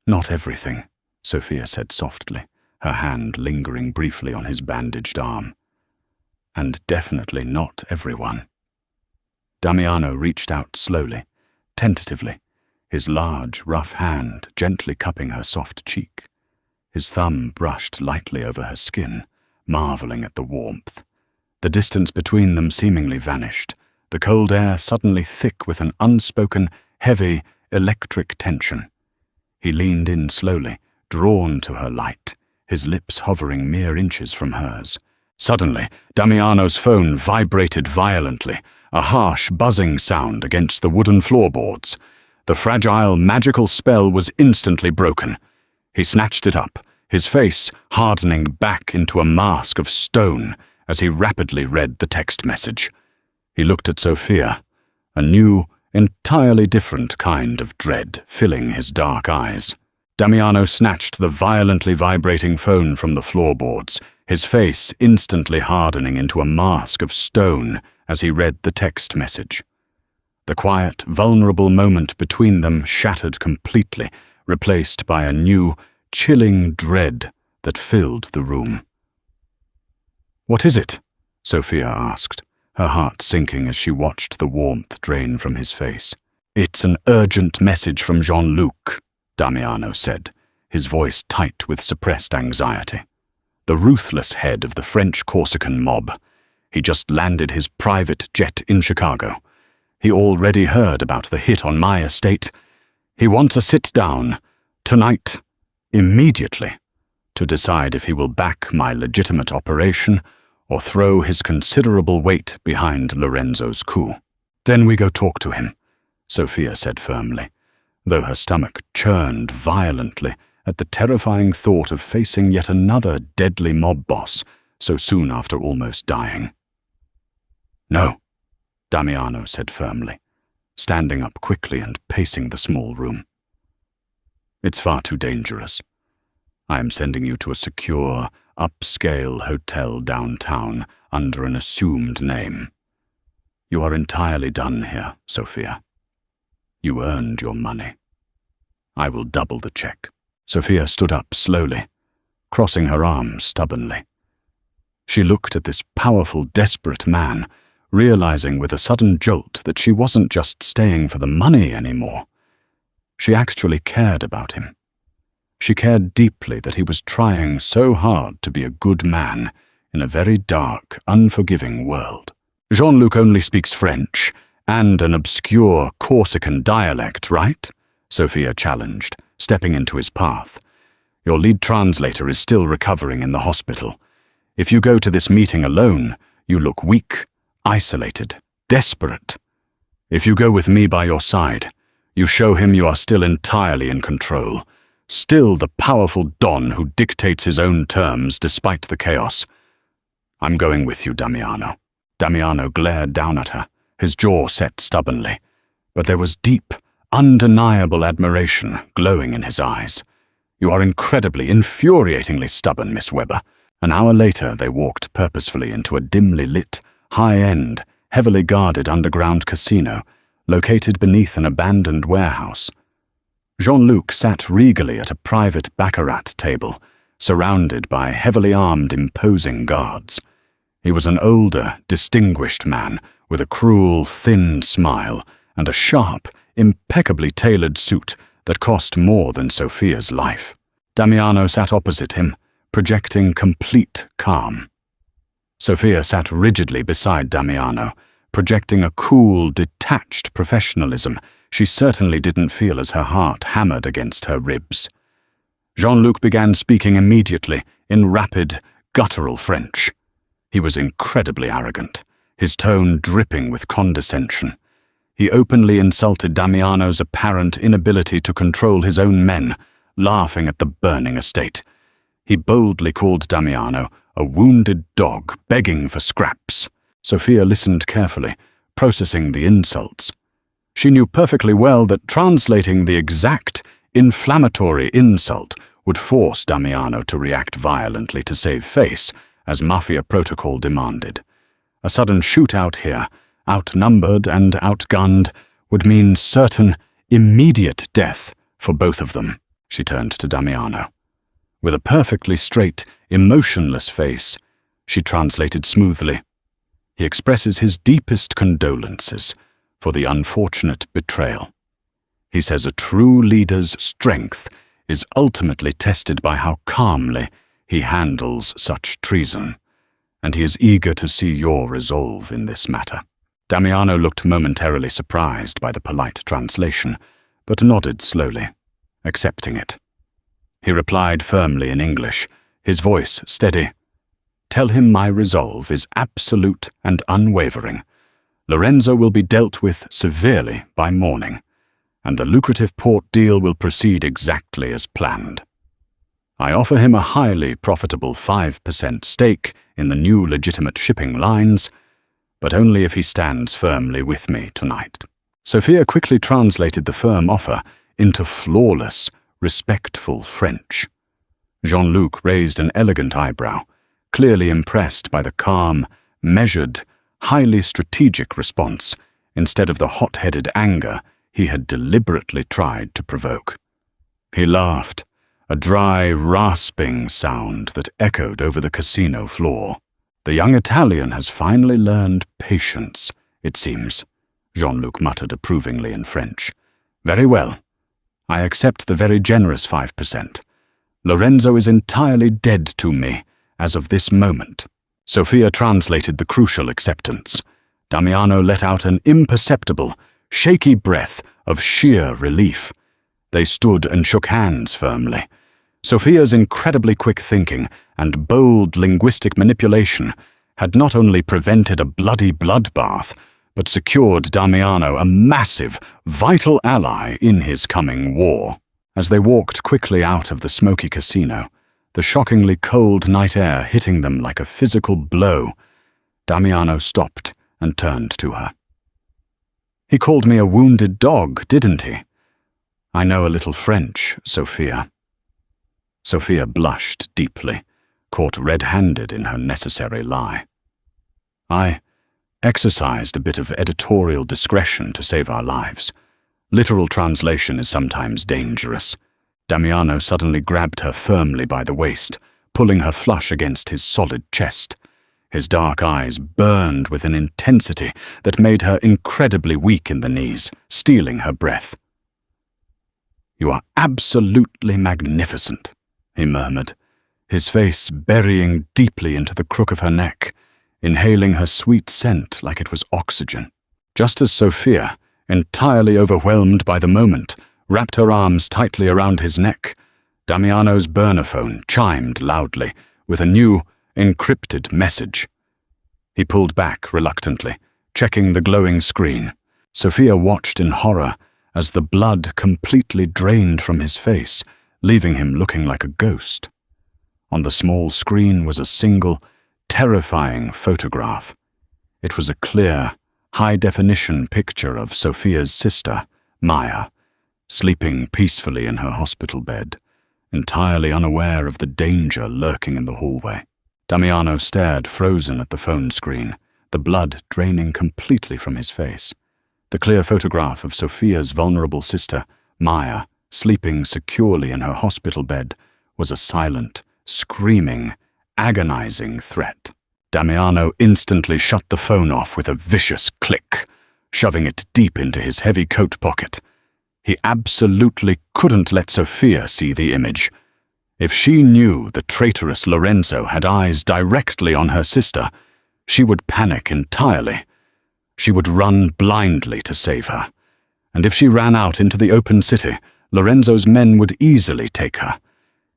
"Not everything," Sophia said softly, her hand lingering briefly on his bandaged arm. "And definitely not everyone." Damiano reached out slowly, tentatively, his large, rough hand gently cupping her soft cheek. His thumb brushed lightly over her skin, marveling at the warmth. The distance between them seemingly vanished, the cold air suddenly thick with an unspoken, heavy, electric tension. He leaned in slowly, drawn to her light, his lips hovering mere inches from hers. Suddenly, Damiano's phone vibrated violently, a harsh buzzing sound against the wooden floorboards. The fragile, magical spell was instantly broken. He snatched it up, his face hardening back into a mask of stone as he rapidly read the text message. He looked at Sophia, a new, entirely different kind of dread filling his dark eyes. Damiano snatched the violently vibrating phone from the floorboards, his face instantly hardening into a mask of stone as he read the text message. The quiet, vulnerable moment between them shattered completely, replaced by a new, chilling dread that filled the room. "What is it?" Sophia asked, her heart sinking as she watched the warmth drain from his face. "It's an urgent message from Jean-Luc," Damiano said, his voice tight with suppressed anxiety. "The ruthless head of the French Corsican mob. He just landed his private jet in Chicago. He already heard about the hit on my estate. He wants a sit-down, tonight, immediately, to decide if he will back my legitimate operation or throw his considerable weight behind Lorenzo's coup." "Then we go talk to him," Sophia said firmly, though her stomach churned violently at the terrifying thought of facing yet another deadly mob boss so soon after almost dying. "No," Damiano said firmly, standing up quickly and pacing the small room. "It's far too dangerous. I am sending you to a secure, upscale hotel downtown under an assumed name. You are entirely done here, Sophia. You earned your money. I will double the check." Sophia stood up slowly, crossing her arms stubbornly. She looked at this powerful, desperate man, realizing with a sudden jolt that she wasn't just staying for the money anymore. She actually cared about him. She cared deeply that he was trying so hard to be a good man in a very dark, unforgiving world. "Jean-Luc only speaks French and an obscure Corsican dialect, right?" Sophia challenged, stepping into his path. "Your lead translator is still recovering in the hospital. If you go to this meeting alone, you look weak, isolated, desperate. If you go with me by your side, you show him you are still entirely in control, still the powerful Don who dictates his own terms despite the chaos. I'm going with you, Damiano." Damiano glared down at her, his jaw set stubbornly, but there was deep, undeniable admiration glowing in his eyes. "You are incredibly, infuriatingly stubborn, Miss Weber." An hour later, they walked purposefully into a dimly lit, high-end, heavily guarded underground casino located beneath an abandoned warehouse. Jean-Luc sat regally at a private baccarat table, surrounded by heavily armed, imposing guards. He was an older, distinguished man with a cruel, thin smile and a sharp, impeccably tailored suit that cost more than Sophia's life. Damiano sat opposite him, projecting complete calm. Sophia sat rigidly beside Damiano, projecting a cool, detached professionalism she certainly didn't feel as her heart hammered against her ribs. Jean-Luc began speaking immediately in rapid, guttural French. He was incredibly arrogant, his tone dripping with condescension. He openly insulted Damiano's apparent inability to control his own men, laughing at the burning estate. He boldly called Damiano a wounded dog begging for scraps. Sophia listened carefully, processing the insults. She knew perfectly well that translating the exact, inflammatory insult would force Damiano to react violently to save face, as Mafia protocol demanded. A sudden shootout here, outnumbered and outgunned, would mean certain, immediate death for both of them. She turned to Damiano. With a perfectly straight, emotionless face, she translated smoothly. "He expresses his deepest condolences for the unfortunate betrayal. He says a true leader's strength is ultimately tested by how calmly he handles such treason, and he is eager to see your resolve in this matter." Damiano looked momentarily surprised by the polite translation, but nodded slowly, accepting it. He replied firmly in English, his voice steady. "Tell him my resolve is absolute and unwavering. Lorenzo will be dealt with severely by morning, and the lucrative port deal will proceed exactly as planned. I offer him a highly profitable 5% stake in the new legitimate shipping lines, but only if he stands firmly with me tonight." Sophia quickly translated the firm offer into flawless, respectful French. Jean-Luc raised an elegant eyebrow, clearly impressed by the calm, measured, highly strategic response instead of the hot-headed anger he had deliberately tried to provoke. He laughed, a dry, rasping sound that echoed over the casino floor. "The young Italian has finally learned patience, it seems," Jean-Luc muttered approvingly in French. "Very well. I accept the very generous 5%. Lorenzo is entirely dead to me as of this moment." Sophia translated the crucial acceptance. Damiano let out an imperceptible, shaky breath of sheer relief. They stood and shook hands firmly. Sophia's incredibly quick thinking and bold linguistic manipulation had not only prevented a bloody bloodbath, but secured Damiano a massive, vital ally in his coming war. As they walked quickly out of the smoky casino, the shockingly cold night air hitting them like a physical blow, Damiano stopped and turned to her. "He called me a wounded dog, didn't he? I know a little French, Sophia." Sophia blushed deeply, caught red-handed in her necessary lie. "I exercised a bit of editorial discretion to save our lives. Literal translation is sometimes dangerous." Damiano suddenly grabbed her firmly by the waist, pulling her flush against his solid chest. His dark eyes burned with an intensity that made her incredibly weak in the knees, stealing her breath. "You are absolutely magnificent," he murmured, his face burying deeply into the crook of her neck, inhaling her sweet scent like it was oxygen. Just as Sophia, entirely overwhelmed by the moment, wrapped her arms tightly around his neck, Damiano's burner phone chimed loudly with a new, encrypted message. He pulled back reluctantly, checking the glowing screen. Sophia watched in horror as the blood completely drained from his face, leaving him looking like a ghost. On the small screen was a single, terrifying photograph. It was a clear, high-definition picture of Sophia's sister, Maya, sleeping peacefully in her hospital bed, entirely unaware of the danger lurking in the hallway. Damiano stared frozen at the phone screen, the blood draining completely from his face. The clear photograph of Sophia's vulnerable sister, Maya, sleeping securely in her hospital bed, was a silent, screaming, agonizing threat. Damiano instantly shut the phone off with a vicious click, shoving it deep into his heavy coat pocket. He absolutely couldn't let Sophia see the image. If she knew the traitorous Lorenzo had eyes directly on her sister, she would panic entirely. She would run blindly to save her. And if she ran out into the open city, Lorenzo's men would easily take her.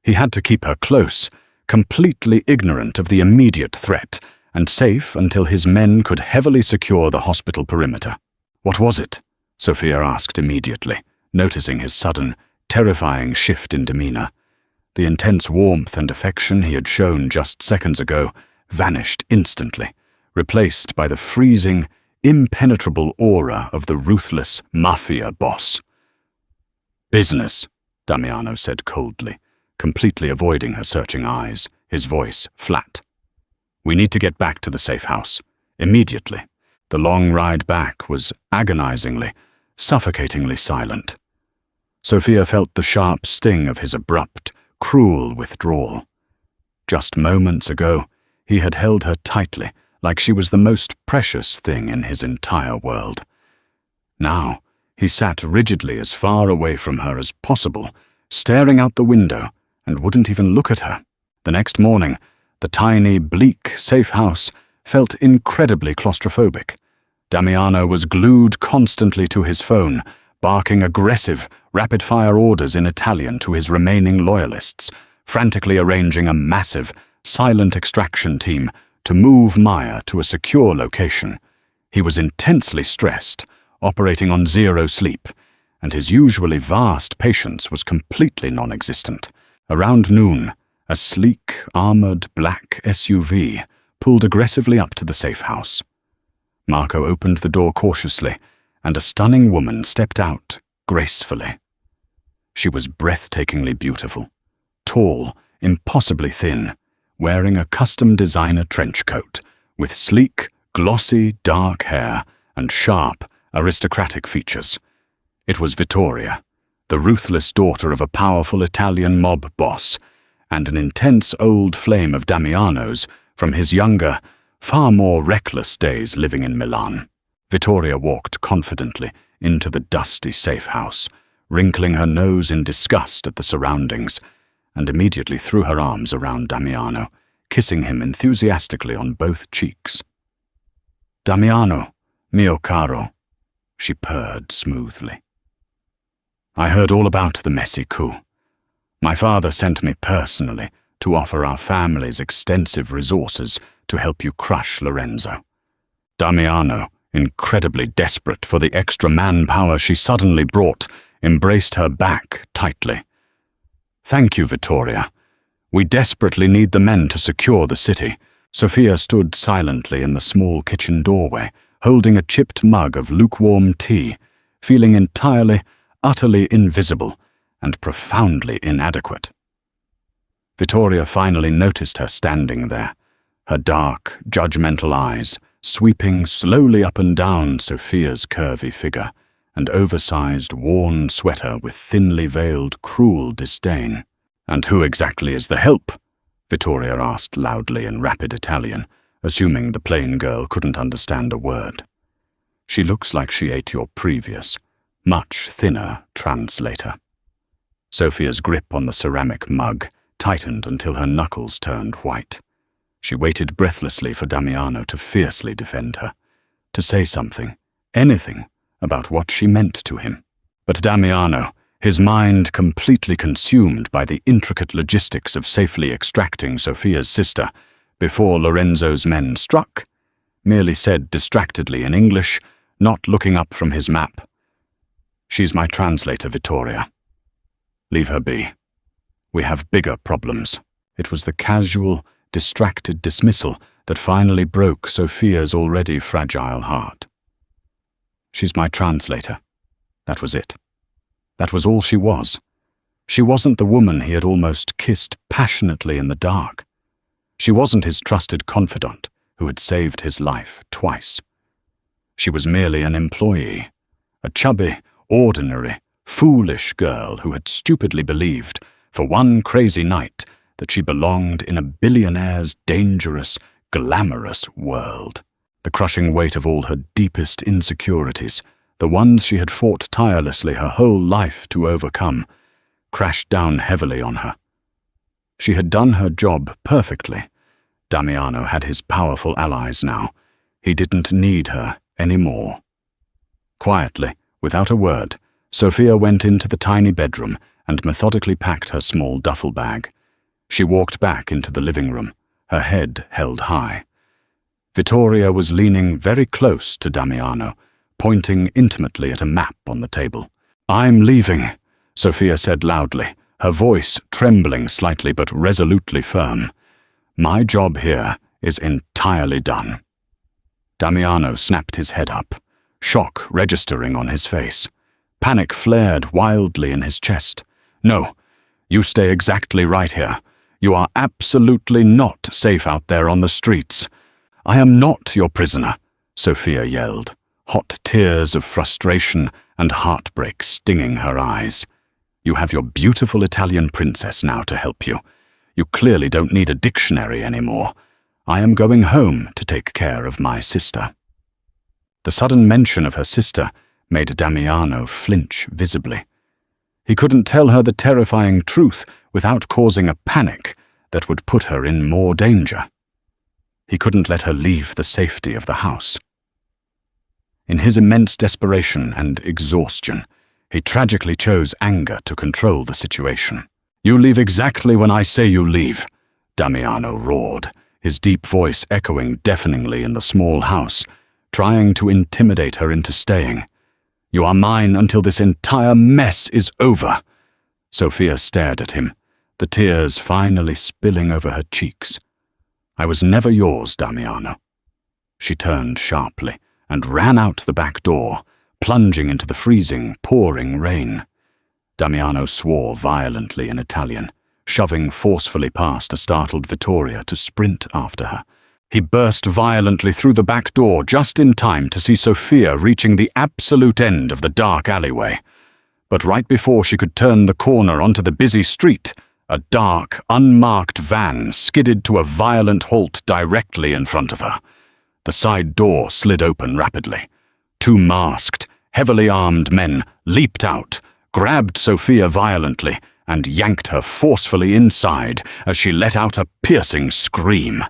He had to keep her close, completely ignorant of the immediate threat, and safe until his men could heavily secure the hospital perimeter. "What was it?" Sophia asked immediately, noticing his sudden, terrifying shift in demeanor. The intense warmth and affection he had shown just seconds ago vanished instantly, replaced by the freezing, impenetrable aura of the ruthless Mafia boss. "Business," Damiano said coldly, completely avoiding her searching eyes, his voice flat. "We need to get back to the safe house, immediately." The long ride back was agonizingly, suffocatingly silent. Sophia felt the sharp sting of his abrupt, cruel withdrawal. Just moments ago, he had held her tightly, like she was the most precious thing in his entire world. Now, he sat rigidly as far away from her as possible, staring out the window, and wouldn't even look at her. The next morning, the tiny, bleak, safe house felt incredibly claustrophobic. Damiano was glued constantly to his phone, barking aggressive, rapid-fire orders in Italian to his remaining loyalists, frantically arranging a massive, silent extraction team to move Maya to a secure location. He was intensely stressed, operating on zero sleep, and his usually vast patience was completely non-existent. Around noon, a sleek, armored black SUV pulled aggressively up to the safe house. Marco opened the door cautiously, and a stunning woman stepped out gracefully. She was breathtakingly beautiful, tall, impossibly thin, wearing a custom designer trench coat with sleek, glossy, dark hair and sharp, aristocratic features. It was Vittoria, the ruthless daughter of a powerful Italian mob boss, and an intense old flame of Damiano's from his younger, far more reckless days living in Milan. Vittoria walked confidently into the dusty safe house, wrinkling her nose in disgust at the surroundings, and immediately threw her arms around Damiano, kissing him enthusiastically on both cheeks. "Damiano, mio caro," she purred smoothly. "I heard all about the messy coup. My father sent me personally to offer our family's extensive resources to help you crush Lorenzo." Damiano, incredibly desperate for the extra manpower she suddenly brought, embraced her back tightly. "Thank you, Vittoria. We desperately need the men to secure the city." Sophia stood silently in the small kitchen doorway, holding a chipped mug of lukewarm tea, feeling entirely, utterly invisible and profoundly inadequate. Vittoria finally noticed her standing there, her dark, judgmental eyes sweeping slowly up and down Sophia's curvy figure and oversized, worn sweater with thinly veiled, cruel disdain. "And who exactly is the help?" Vittoria asked loudly in rapid Italian, assuming the plain girl couldn't understand a word. "She looks like she ate your previous, much thinner translator." Sophia's grip on the ceramic mug tightened until her knuckles turned white. She waited breathlessly for Damiano to fiercely defend her, to say something, anything, about what she meant to him. But Damiano, his mind completely consumed by the intricate logistics of safely extracting Sophia's sister before Lorenzo's men struck, merely said distractedly in English, not looking up from his map, "She's my translator, Vittoria. Leave her be. We have bigger problems." It was the casual, distracted dismissal that finally broke Sophia's already fragile heart. "She's my translator." That was it. That was all she was. She wasn't the woman he had almost kissed passionately in the dark. She wasn't his trusted confidant who had saved his life twice. She was merely an employee, a chubby, ordinary, foolish girl who had stupidly believed, for one crazy night, that she belonged in a billionaire's dangerous, glamorous world. The crushing weight of all her deepest insecurities, the ones she had fought tirelessly her whole life to overcome, crashed down heavily on her. She had done her job perfectly. Damiano had his powerful allies now. He didn't need her anymore. Quietly, without a word, Sophia went into the tiny bedroom and methodically packed her small duffel bag. She walked back into the living room, her head held high. Vittoria was leaning very close to Damiano, pointing intimately at a map on the table. "I'm leaving," Sophia said loudly, her voice trembling slightly but resolutely firm. "My job here is entirely done." Damiano snapped his head up, shock registering on his face. Panic flared wildly in his chest. "No, you stay exactly right here. You are absolutely not safe out there on the streets." "I am not your prisoner," Sophia yelled, hot tears of frustration and heartbreak stinging her eyes. "You have your beautiful Italian princess now to help you. You clearly don't need a dictionary anymore. I am going home to take care of my sister." The sudden mention of her sister made Damiano flinch visibly. He couldn't tell her the terrifying truth without causing a panic that would put her in more danger. He couldn't let her leave the safety of the house. In his immense desperation and exhaustion, He tragically chose anger to control the situation. "You leave exactly when I say you leave," Damiano roared, his deep voice echoing deafeningly in the small house, trying to intimidate her into staying. "You are mine until this entire mess is over." Sophia stared at him, the tears finally spilling over her cheeks. "I was never yours, Damiano." She turned sharply and ran out the back door, plunging into the freezing, pouring rain. Damiano swore violently in Italian, shoving forcefully past a startled Vittoria to sprint after her. He burst violently through the back door just in time to see Sophia reaching the absolute end of the dark alleyway. But right before she could turn the corner onto the busy street, a dark, unmarked van skidded to a violent halt directly in front of her. The side door slid open rapidly. Two masked, heavily armed men leaped out, grabbed Sophia violently, and yanked her forcefully inside as she let out a piercing scream.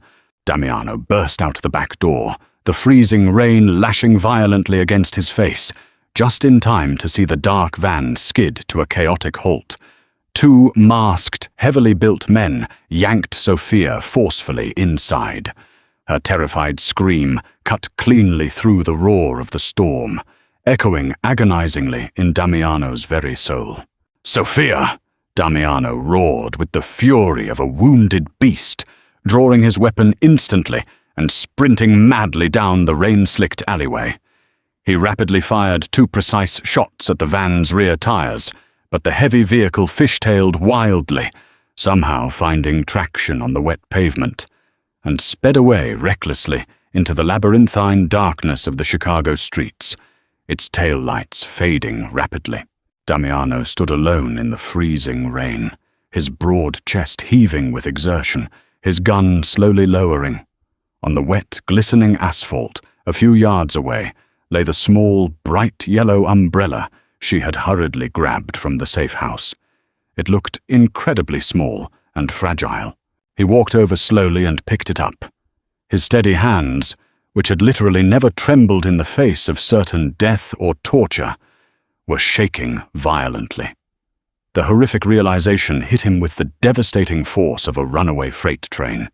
Damiano burst out the back door, the freezing rain lashing violently against his face, just in time to see the dark van skid to a chaotic halt. Two masked, heavily built men yanked Sophia forcefully inside. Her terrified scream cut cleanly through the roar of the storm, echoing agonizingly in Damiano's very soul. "Sophia!" Damiano roared with the fury of a wounded beast, drawing his weapon instantly and sprinting madly down the rain-slicked alleyway. He rapidly fired two precise shots at the van's rear tires, but the heavy vehicle fishtailed wildly, somehow finding traction on the wet pavement, and sped away recklessly into the labyrinthine darkness of the Chicago streets, its tail lights fading rapidly. Damiano stood alone in the freezing rain, his broad chest heaving with exertion, his gun slowly lowering. On the wet, glistening asphalt, a few yards away, lay the small, bright yellow umbrella she had hurriedly grabbed from the safe house. It looked incredibly small and fragile. He walked over slowly and picked it up. His steady hands, which had literally never trembled in the face of certain death or torture, were shaking violently. The horrific realization hit him with the devastating force of a runaway freight train.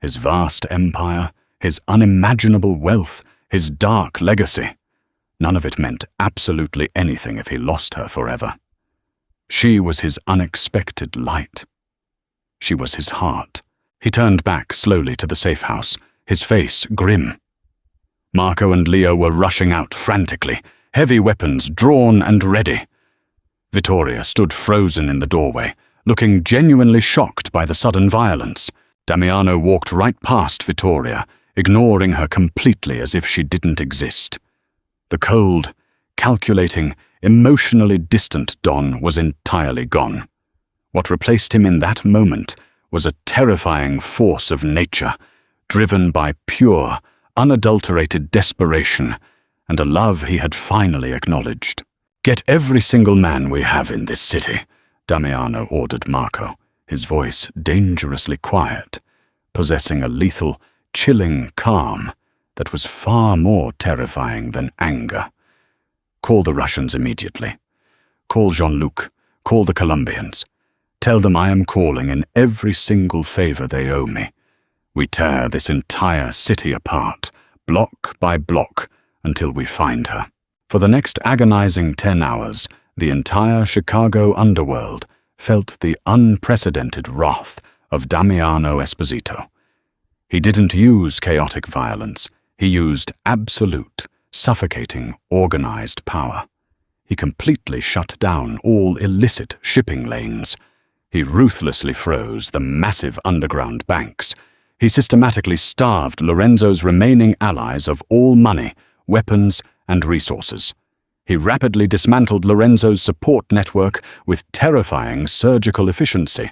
His vast empire, his unimaginable wealth, his dark legacy, none of it meant absolutely anything if he lost her forever. She was his unexpected light. She was his heart. He turned back slowly to the safe house, his face grim. Marco and Leo were rushing out frantically, heavy weapons drawn and ready. Vittoria stood frozen in the doorway, looking genuinely shocked by the sudden violence. Damiano walked right past Vittoria, ignoring her completely as if she didn't exist. The cold, calculating, emotionally distant Don was entirely gone. What replaced him in that moment was a terrifying force of nature, driven by pure, unadulterated desperation and a love he had finally acknowledged. "Get every single man we have in this city," Damiano ordered Marco, his voice dangerously quiet, possessing a lethal, chilling calm that was far more terrifying than anger. "Call the Russians immediately. Call Jean-Luc. Call the Colombians. Tell them I am calling in every single favor they owe me. We tear this entire city apart, block by block, until we find her." For the next agonizing 10 hours, the entire Chicago underworld felt the unprecedented wrath of Damiano Esposito. He didn't use chaotic violence. He used absolute, suffocating, organized power. He completely shut down all illicit shipping lanes. He ruthlessly froze the massive underground banks. He systematically starved Lorenzo's remaining allies of all money, weapons, and resources. He rapidly dismantled Lorenzo's support network with terrifying surgical efficiency,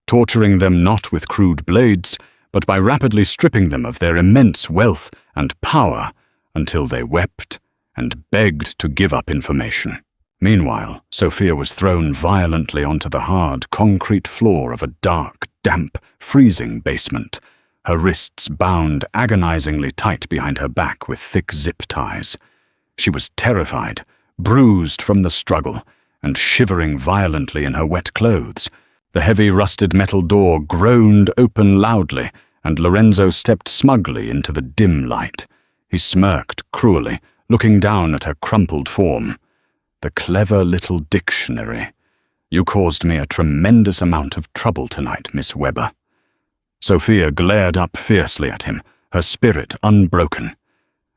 torturing them not with crude blades, but by rapidly stripping them of their immense wealth and power until they wept and begged to give up information. Meanwhile, Sophia was thrown violently onto the hard concrete floor of a dark, damp, freezing basement, her wrists bound agonizingly tight behind her back with thick zip ties. She was terrified, bruised from the struggle, and shivering violently in her wet clothes. The heavy rusted metal door groaned open loudly, and Lorenzo stepped smugly into the dim light. He smirked cruelly, looking down at her crumpled form. "The clever little dictionary. You caused me a tremendous amount of trouble tonight, Miss Weber." Sophia glared up fiercely at him, her spirit unbroken.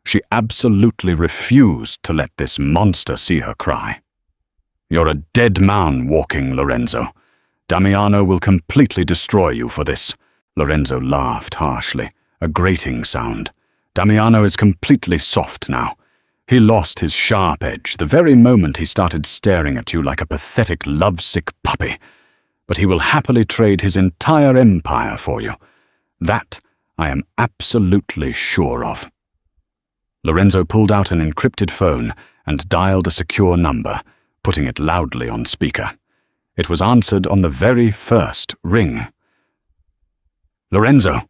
She absolutely refused to let this monster see her cry. "You're a dead man walking, Lorenzo. Damiano will completely destroy you for this." Lorenzo laughed harshly, a grating sound. "Damiano is completely soft now. He lost his sharp edge the very moment he started staring at you like a pathetic, lovesick puppy. But he will happily trade his entire empire for you. That I am absolutely sure of." Lorenzo pulled out an encrypted phone and dialed a secure number, putting it loudly on speaker. It was answered on the very first ring. "Lorenzo!"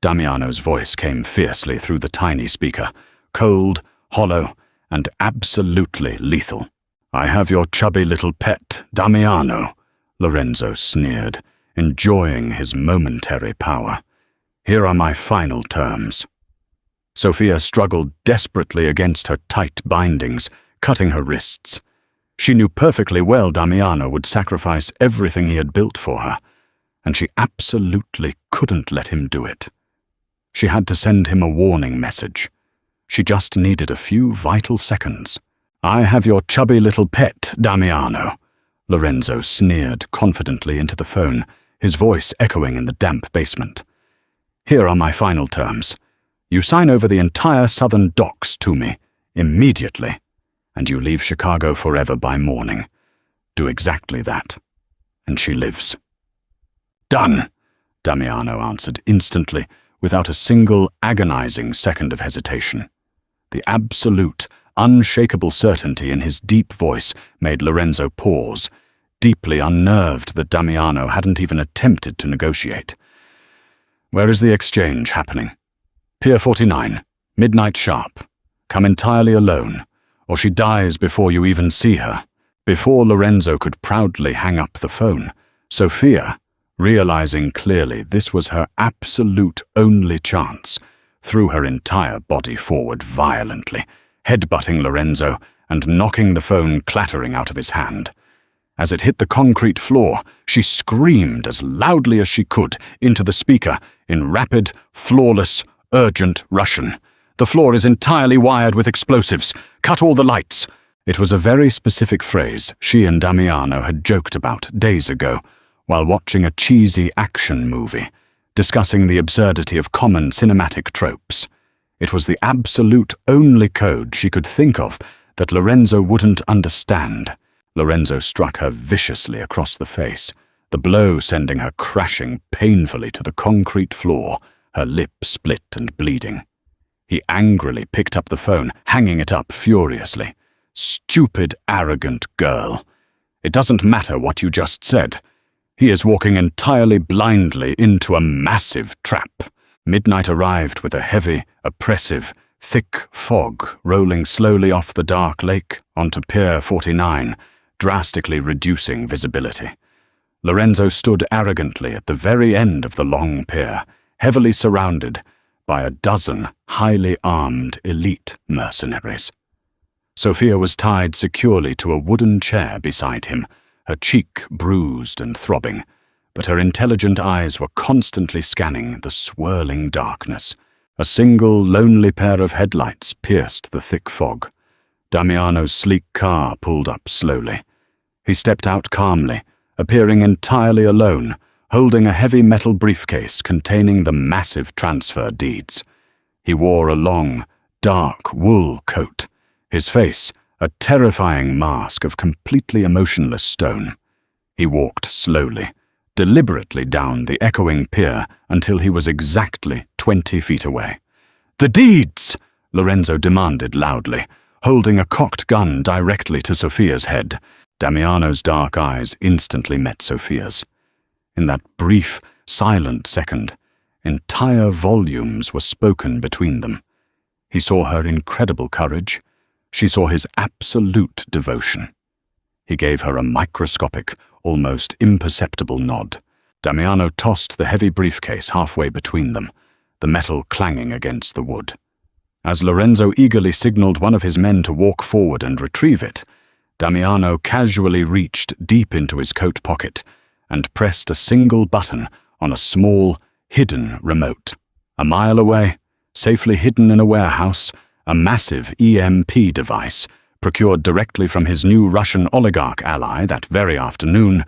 Damiano's voice came fiercely through the tiny speaker, cold, hollow, and absolutely lethal. "I have your chubby little pet, Damiano," Lorenzo sneered, enjoying his momentary power. "Here are my final terms." Sophia struggled desperately against her tight bindings, cutting her wrists. She knew perfectly well Damiano would sacrifice everything he had built for her, and she absolutely couldn't let him do it. She had to send him a warning message. She just needed a few vital seconds. "I have your chubby little pet, Damiano," Lorenzo sneered confidently into the phone, his voice echoing in the damp basement. "Here are my final terms. You sign over the entire southern docks to me, immediately, and you leave Chicago forever by morning. Do exactly that, and she lives." "Done," Damiano answered instantly, without a single agonizing second of hesitation. The absolute, unshakable certainty in his deep voice made Lorenzo pause, deeply unnerved that Damiano hadn't even attempted to negotiate. "Where is the exchange happening?" "Pier 49, midnight sharp. Come entirely alone, or she dies before you even see her." Before Lorenzo could proudly hang up the phone, Sophia, realizing clearly this was her absolute only chance, threw her entire body forward violently, headbutting Lorenzo and knocking the phone clattering out of his hand. As it hit the concrete floor, she screamed as loudly as she could into the speaker in rapid, flawless, urgent Russian. "The floor is entirely wired with explosives. Cut all the lights." It was a very specific phrase she and Damiano had joked about days ago while watching a cheesy action movie, discussing the absurdity of common cinematic tropes. It was the absolute only code she could think of that Lorenzo wouldn't understand. Lorenzo struck her viciously across the face, the blow sending her crashing painfully to the concrete floor, her lip split and bleeding. He angrily picked up the phone, hanging it up furiously. "Stupid, arrogant girl. It doesn't matter what you just said. He is walking entirely blindly into a massive trap." Midnight arrived with a heavy, oppressive, thick fog rolling slowly off the dark lake onto Pier 49, drastically reducing visibility. Lorenzo stood arrogantly at the very end of the long pier, heavily surrounded by a dozen highly armed elite mercenaries. Sophia was tied securely to a wooden chair beside him, her cheek bruised and throbbing, but her intelligent eyes were constantly scanning the swirling darkness. A single, lonely pair of headlights pierced the thick fog. Damiano's sleek car pulled up slowly. He stepped out calmly, appearing entirely alone, holding a heavy metal briefcase containing the massive transfer deeds. He wore a long, dark wool coat, his face a terrifying mask of completely emotionless stone. He walked slowly, deliberately down the echoing pier until he was exactly 20 feet away. "The deeds!" Lorenzo demanded loudly, holding a cocked gun directly to Sophia's head. Damiano's dark eyes instantly met Sophia's. In that brief, silent second, entire volumes were spoken between them. He saw her incredible courage, She saw his absolute devotion. He gave her a microscopic, almost imperceptible nod. Damiano tossed the heavy briefcase halfway between them, the metal clanging against the wood. As Lorenzo eagerly signaled one of his men to walk forward and retrieve it, Damiano casually reached deep into his coat pocket and pressed a single button on a small, hidden remote. A mile away, safely hidden in a warehouse, a massive EMP device, procured directly from his new Russian oligarch ally that very afternoon,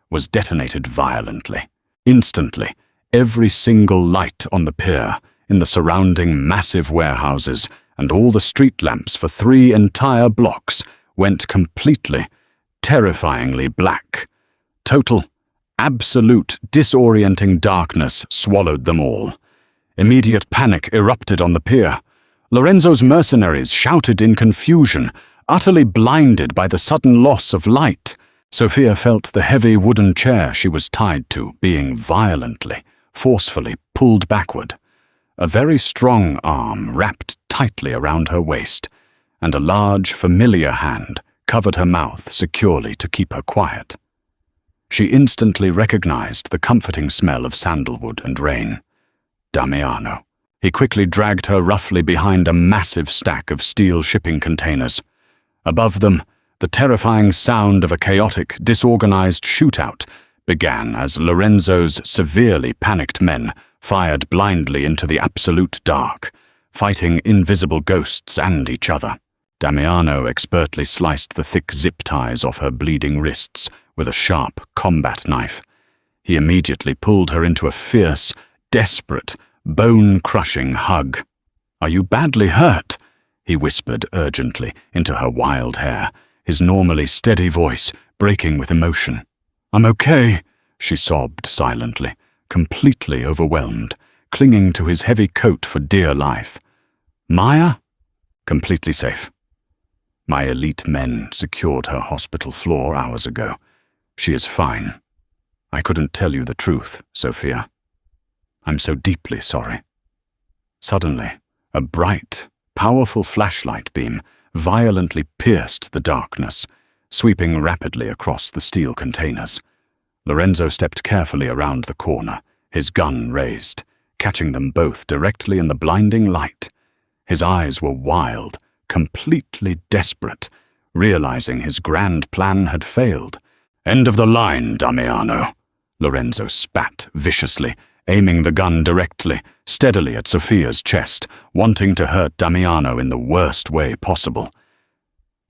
was detonated violently. Instantly, every single light on the pier, in the surrounding massive warehouses, and all the street lamps for 3 entire blocks went completely, terrifyingly black. Total, absolute, disorienting darkness swallowed them all. Immediate panic erupted on the pier. Lorenzo's mercenaries shouted in confusion, utterly blinded by the sudden loss of light. Sophia felt the heavy wooden chair she was tied to being violently, forcefully pulled backward. A very strong arm wrapped tightly around her waist, and a large, familiar hand covered her mouth securely to keep her quiet. She instantly recognized the comforting smell of sandalwood and rain. Damiano. He quickly dragged her roughly behind a massive stack of steel shipping containers. Above them, the terrifying sound of a chaotic, disorganized shootout began as Lorenzo's severely panicked men fired blindly into the absolute dark, fighting invisible ghosts and each other. Damiano expertly sliced the thick zip ties off her bleeding wrists with a sharp combat knife. He immediately pulled her into a fierce, desperate, bone-crushing hug. "Are you badly hurt?" he whispered urgently into her wild hair, his normally steady voice breaking with emotion. "I'm okay," she sobbed silently, completely overwhelmed, clinging to his heavy coat for dear life. "Maya?" "Completely safe. My elite men secured her hospital floor hours ago. She is fine. I couldn't tell you the truth, Sophia. I'm so deeply sorry." Suddenly, a bright, powerful flashlight beam violently pierced the darkness, sweeping rapidly across the steel containers. Lorenzo stepped carefully around the corner, his gun raised, catching them both directly in the blinding light. His eyes were wild, completely desperate, realizing his grand plan had failed. "End of the line, Damiano," Lorenzo spat viciously, aiming the gun directly, steadily at Sophia's chest, wanting to hurt Damiano in the worst way possible.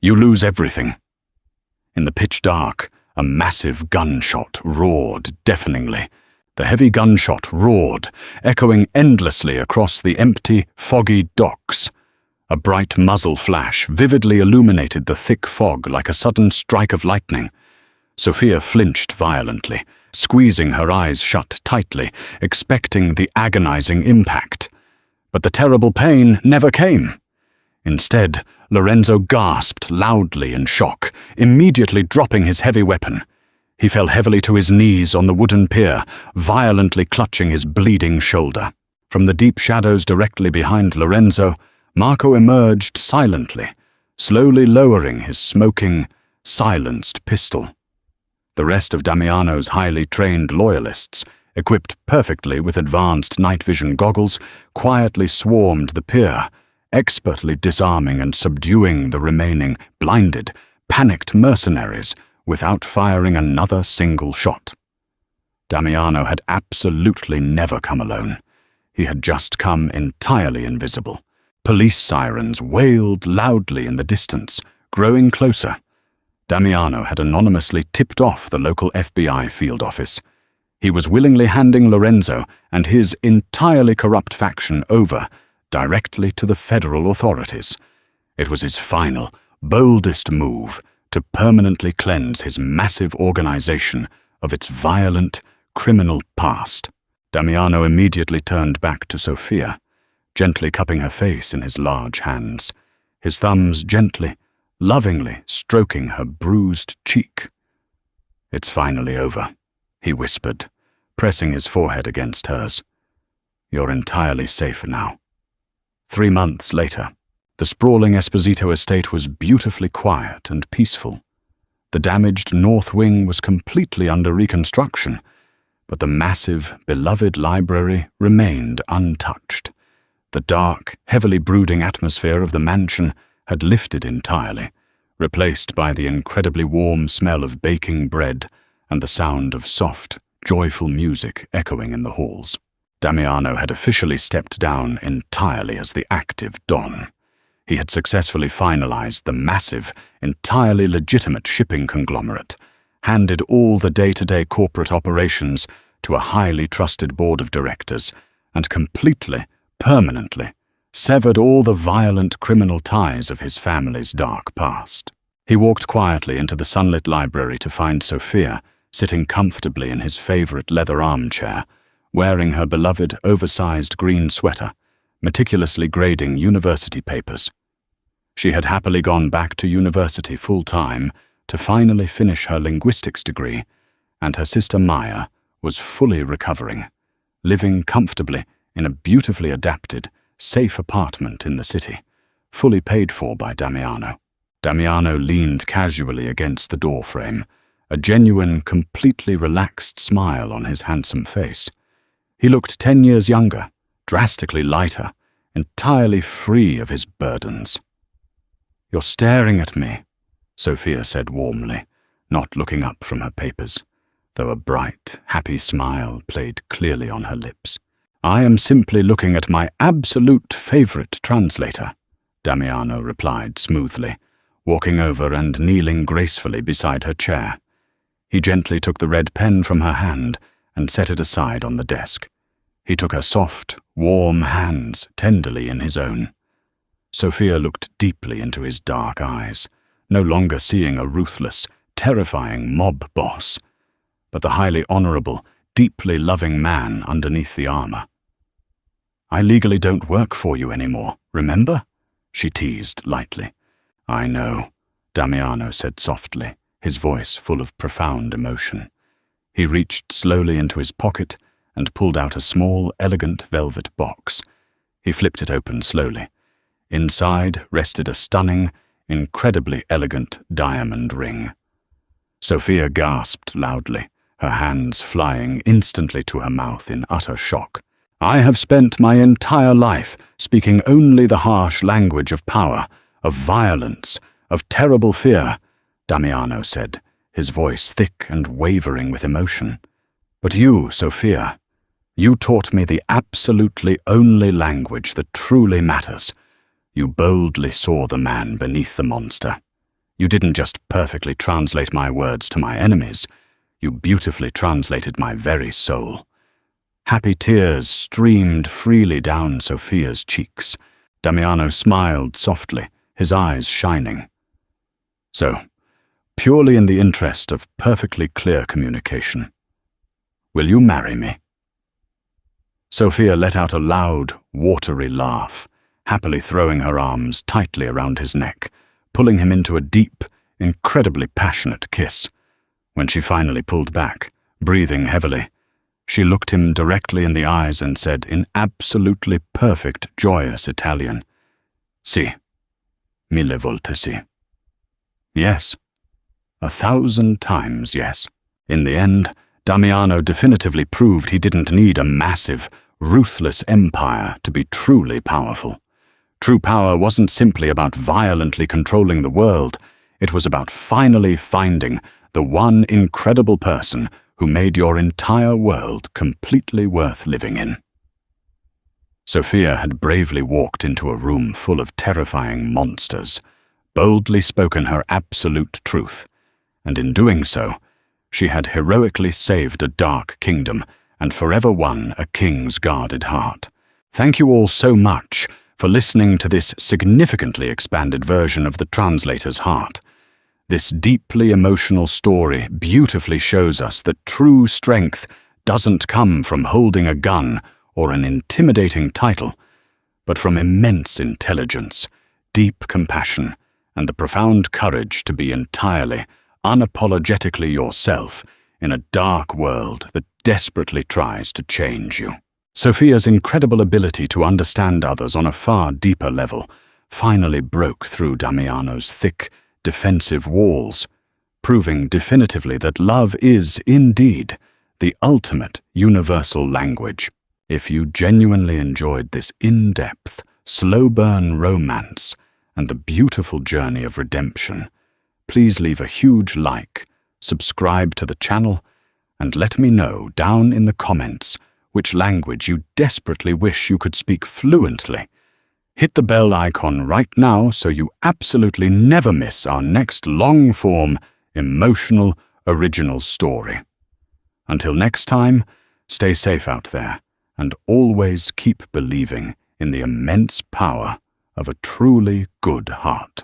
"You lose everything." In the pitch dark, a massive gunshot roared deafeningly. The heavy gunshot roared, echoing endlessly across the empty, foggy docks. A bright muzzle flash vividly illuminated the thick fog like a sudden strike of lightning. Sophia flinched violently, squeezing her eyes shut tightly, expecting the agonizing impact. But the terrible pain never came. Instead, Lorenzo gasped loudly in shock, immediately dropping his heavy weapon. He fell heavily to his knees on the wooden pier, violently clutching his bleeding shoulder. From the deep shadows directly behind Lorenzo, Marco emerged silently, slowly lowering his smoking, silenced pistol. The rest of Damiano's highly trained loyalists, equipped perfectly with advanced night vision goggles, quietly swarmed the pier, expertly disarming and subduing the remaining blinded, panicked mercenaries without firing another single shot. Damiano had absolutely never come alone. He had just come entirely invisible. Police sirens wailed loudly in the distance, growing closer. Damiano had anonymously tipped off the local FBI field office. He was willingly handing Lorenzo and his entirely corrupt faction over directly to the federal authorities. It was his final, boldest move to permanently cleanse his massive organization of its violent, criminal past. Damiano immediately turned back to Sophia, gently cupping her face in his large hands, his thumbs gently, lovingly stroking her bruised cheek. "It's finally over," he whispered, pressing his forehead against hers. "You're entirely safe now." 3 months later, The sprawling Esposito estate was beautifully quiet and peaceful. The damaged north wing was completely under reconstruction, but the massive, beloved library remained untouched. The dark, heavily brooding atmosphere of the mansion had lifted entirely, replaced by the incredibly warm smell of baking bread and the sound of soft, joyful music echoing in the halls. Damiano had officially stepped down entirely as the active Don. He had successfully finalized the massive, entirely legitimate shipping conglomerate, handed all the day-to-day corporate operations to a highly trusted board of directors, and completely, permanently, severed all the violent criminal ties of his family's dark past. He walked quietly into the sunlit library to find Sophia sitting comfortably in his favorite leather armchair, wearing her beloved oversized green sweater, meticulously grading university papers. She had happily gone back to university full-time to finally finish her linguistics degree, and her sister Maya was fully recovering, living comfortably in a beautifully adapted, safe apartment in the city, fully paid for by Damiano. Damiano leaned casually against the doorframe, a genuine, completely relaxed smile on his handsome face. He looked 10 years younger, drastically lighter, entirely free of his burdens. "You're staring at me," Sophia said warmly, not looking up from her papers, though a bright, happy smile played clearly on her lips. "I am simply looking at my absolute favorite translator," Damiano replied smoothly, walking over and kneeling gracefully beside her chair. He gently took the red pen from her hand and set it aside on the desk. He took her soft, warm hands tenderly in his own. Sophia looked deeply into his dark eyes, no longer seeing a ruthless, terrifying mob boss, but the highly honorable, deeply loving man underneath the armor. "I legally don't work for you anymore, remember?" she teased lightly. "I know," Damiano said softly, his voice full of profound emotion. He reached slowly into his pocket and pulled out a small, elegant velvet box. He flipped it open slowly. Inside rested a stunning, incredibly elegant diamond ring. Sophia gasped loudly, her hands flying instantly to her mouth in utter shock. "I have spent my entire life speaking only the harsh language of power, of violence, of terrible fear," Damiano said, his voice thick and wavering with emotion. "But you, Sophia, you taught me the absolutely only language that truly matters. You boldly saw the man beneath the monster. You didn't just perfectly translate my words to my enemies, you beautifully translated my very soul." Happy tears streamed freely down Sophia's cheeks. Damiano smiled softly, his eyes shining. "So, purely in the interest of perfectly clear communication, will you marry me?" Sophia let out a loud, watery laugh, happily throwing her arms tightly around his neck, pulling him into a deep, incredibly passionate kiss. When she finally pulled back, breathing heavily, she looked him directly in the eyes and said in absolutely perfect, joyous Italian, "Sì, mille volte sì." Yes. 1,000 times yes. In the end, Damiano definitively proved he didn't need a massive, ruthless empire to be truly powerful. True power wasn't simply about violently controlling the world, it was about finally finding the one incredible person who made your entire world completely worth living in. Sophia had bravely walked into a room full of terrifying monsters, boldly spoken her absolute truth, and in doing so, she had heroically saved a dark kingdom and forever won a king's guarded heart. Thank you all so much for listening to this significantly expanded version of the Translator's Heart. This deeply emotional story beautifully shows us that true strength doesn't come from holding a gun or an intimidating title, but from immense intelligence, deep compassion, and the profound courage to be entirely, unapologetically yourself in a dark world that desperately tries to change you. Sophia's incredible ability to understand others on a far deeper level, finally broke through Damiano's thick, defensive walls, proving definitively that love is, indeed, the ultimate universal language. If you genuinely enjoyed this in-depth, slow-burn romance and the beautiful journey of redemption, please leave a huge like, subscribe to the channel, and let me know down in the comments which language you desperately wish you could speak fluently. Hit the bell icon right now so you absolutely never miss our next long-form, emotional, original story. Until next time, stay safe out there, and always keep believing in the immense power of a truly good heart.